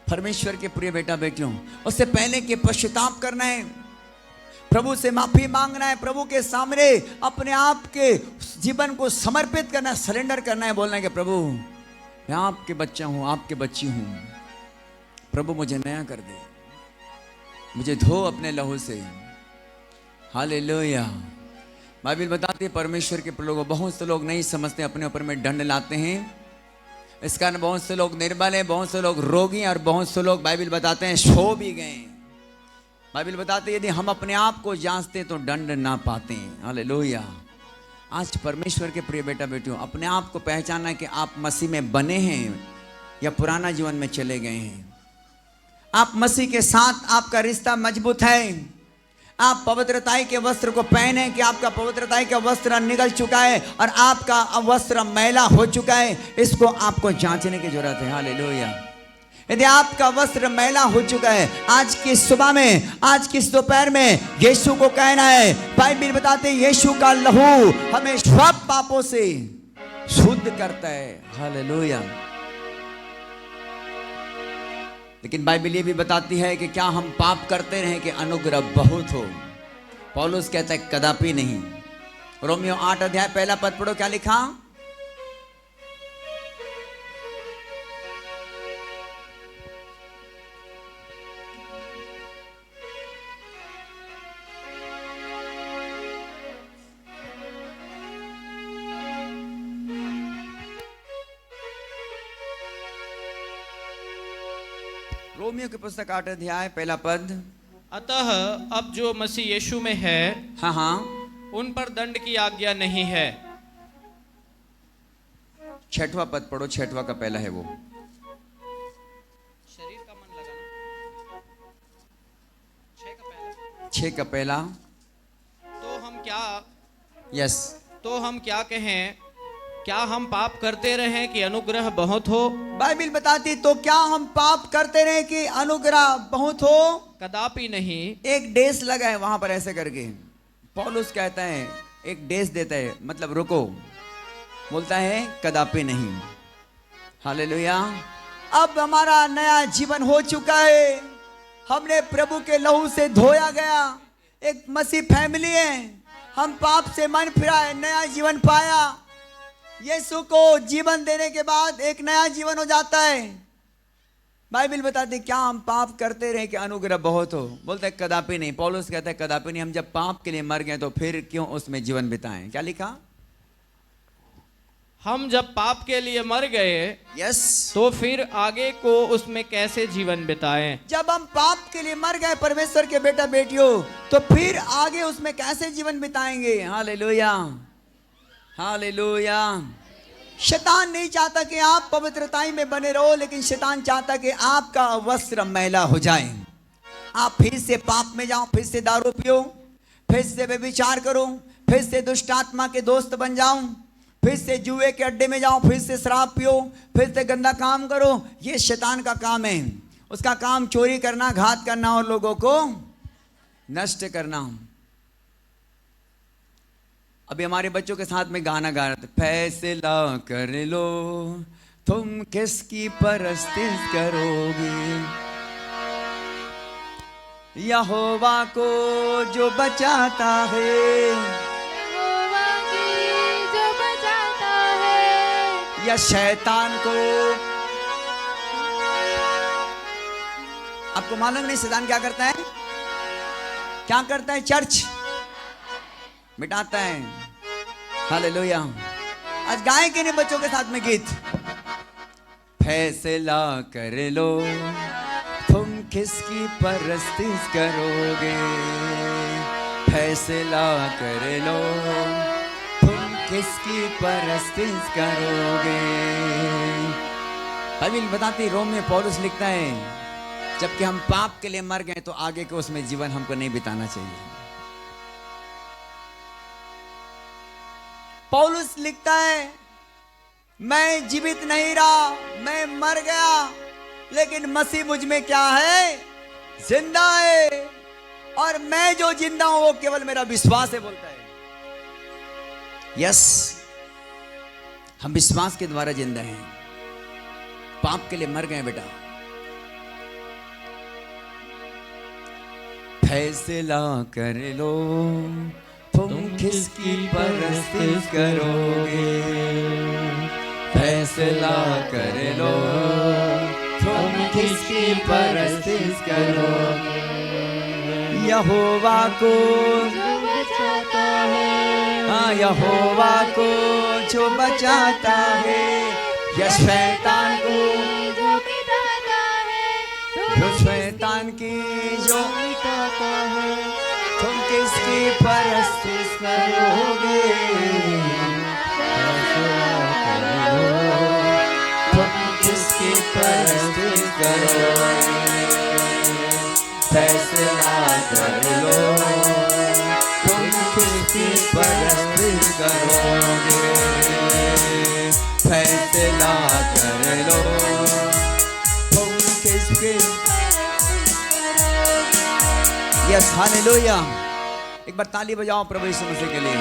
परमेश्वर के प्रिय बेटा बेटियों, उससे पहले कि पश्चाताप करना है, प्रभु से माफी मांगना है, प्रभु के सामने अपने आप के जीवन को समर्पित करना है, सरेंडर करना है, बोलना है कि प्रभु मैं आपके बच्चा हूं, आपके बच्ची हूं, प्रभु मुझे नया कर दे, मुझे धो अपने लहू से। हालेलुया। बाइबल बताती है परमेश्वर के लोगों, बहुत से लोग नहीं समझते, अपने ऊपर में दंड लाते हैं, इस कारण बहुत से लोग निर्बल हैं, बहुत से लोग रोगी, और बहुत से लोग बाइबल बताते हैं सो भी गए। बाइबल बताते यदि हम अपने आप को जांचते तो दंड ना पाते हैं। हालेलुया। आज परमेश्वर के प्रिय बेटा बेटियों, अपने आप को पहचानना कि आप मसीह में बने हैं या पुराना जीवन में चले गए हैं। आप मसीह के साथ, आपका रिश्ता मजबूत है, आप पवित्रताई के वस्त्र को पहने कि आपका पवित्रताई का वस्त्र निकल चुका है और आपका वस्त्र मैला हो चुका है, इसको आपको जांचने की जरूरत है। हालेलुया। यदि आपका वस्त्र मैला हो चुका है, आज की सुबह में, आज की दोपहर में यीशु को कहना है। बाइबल बताते हैं यीशु का लहू हमें सब पापों से शुद्ध करता है। हालेलुया। लेकिन बाइबल ये भी बताती है कि क्या हम पाप करते रहें कि अनुग्रह बहुत हो? पौलुस कहता है कदापि नहीं। रोमियो 8 अध्याय पहला पद पढ़ो, क्या लिखा? रोमियो की पुस्तक 8 अध्याय पहला पद। अतः अब जो मसीह यीशु में है, हाँ हाँ, उन पर दंड की आज्ञा नहीं है। 6वां पद पढ़ो, 6वां का पहला है वो। शरीर का मन लगाना। 6 का पहला। तो हम क्या कहें? क्या हम पाप करते रहें कि अनुग्रह बहुत हो? बाइबल बताती तो क्या हम पाप करते रहे कि अनुग्रह बहुत हो? कदापि नहीं। एक डेस लगा है वहां पर ऐसे करके, पौलुस कहता है, एक डेस देता है, मतलब रुको, बोलता है कदापि नहीं। हालेलुया। अब हमारा नया जीवन हो चुका है, हमने प्रभु के लहू से धोया गया, एक मसीह फैमिली है, हम पाप से मन फिराए, नया जीवन पाया। यीशु को जीवन देने के बाद एक नया जीवन हो जाता है। बाइबल बताती क्या हम पाप करते रहे कि अनुग्रह बहुत हो? बोलते है कदापि नहीं। पौलुस कहता है कदापि नहीं। हम जब पाप के लिए मर गए तो फिर क्यों उसमें जीवन बिताएं? क्या लिखा? हम जब पाप के लिए मर गए, यस, तो फिर आगे को उसमें कैसे जीवन बिताएं? जब हम पाप के लिए मर गए परमेश्वर के बेटा बेटियों, तो फिर आगे उसमें कैसे जीवन बिताएंगे? Hallelujah, hallelujah. शैतान नहीं चाहता कि आप पवित्रताई में बने रहो, लेकिन शैतान चाहता कि आपका वस्त्र मैला हो जाए, आप फिर से पाप में जाओ, फिर से दारू पियो, फिर से व्यभिचार करो, फिर से दुष्ट आत्मा के दोस्त बन जाओ, फिर से जुए के अड्डे में जाओ, फिर से शराब पियो, फिर से गंदा काम करो। ये शैतान का काम है। उसका काम चोरी करना, घात करना और लोगों को नष्ट करना। अभी हमारे बच्चों के साथ में गाना गा रहे थे, फैसला कर लो तुम किसकी परस्तिश करोगे। यहोवा को जो बचाता है, यहोवा की जो बचाता है, या शैतान को। आपको मालूम नहीं शैतान क्या करता है? क्या करता है? चर्च मिटाता है। हालेलुया। आज गाएं के नहीं बच्चों के साथ में गीत। फैसला कर लो तुम किसकी परस्तिश करोगे, फैसला कर लो तुम किसकी परस्तिश करोगे। बाइबल बताती, रोम में पौलुस लिखता है, जबकि हम पाप के लिए मर गए तो आगे के उसमें जीवन हमको नहीं बिताना चाहिए। पौलुस लिखता है, मैं जीवित नहीं रहा, मैं मर गया, लेकिन मसीह मुझ में क्या है? जिंदा है। और मैं जो जिंदा हूं वो केवल मेरा विश्वास है, बोलता है। यस, हम विश्वास के द्वारा जिंदा हैं। पाप के लिए मर गए बेटा। फैसला कर लो तुम किसकी परस्तिश करोगे, फैसला कर लो तुम किसकी परस्तिश करोगे। यहोवा को जो बचाता है, हाँ, यहोवा को जो बचाता है, या शैतान को जो मिटाता है, जो शैतान की जो मिटाता है, तुम किसकी परस्तिश करोगे, तुम किसकी परस्तिश करोगे। फैसला कर लो तुम किसकी परस्तिश करोगे, फैसला कर लो तुम किसकी। Yes, hallelujah. एक बार ताली बजाओ प्रभु यीशु मसीह के लिए।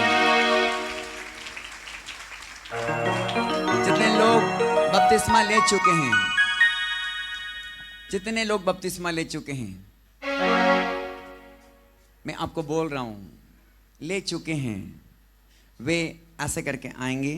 जितने लोग बपतिस्मा ले चुके हैं, जितने लोग बपतिस्मा ले चुके हैं, मैं आपको बोल रहा हूं, ले चुके हैं, वे ऐसे करके आएंगे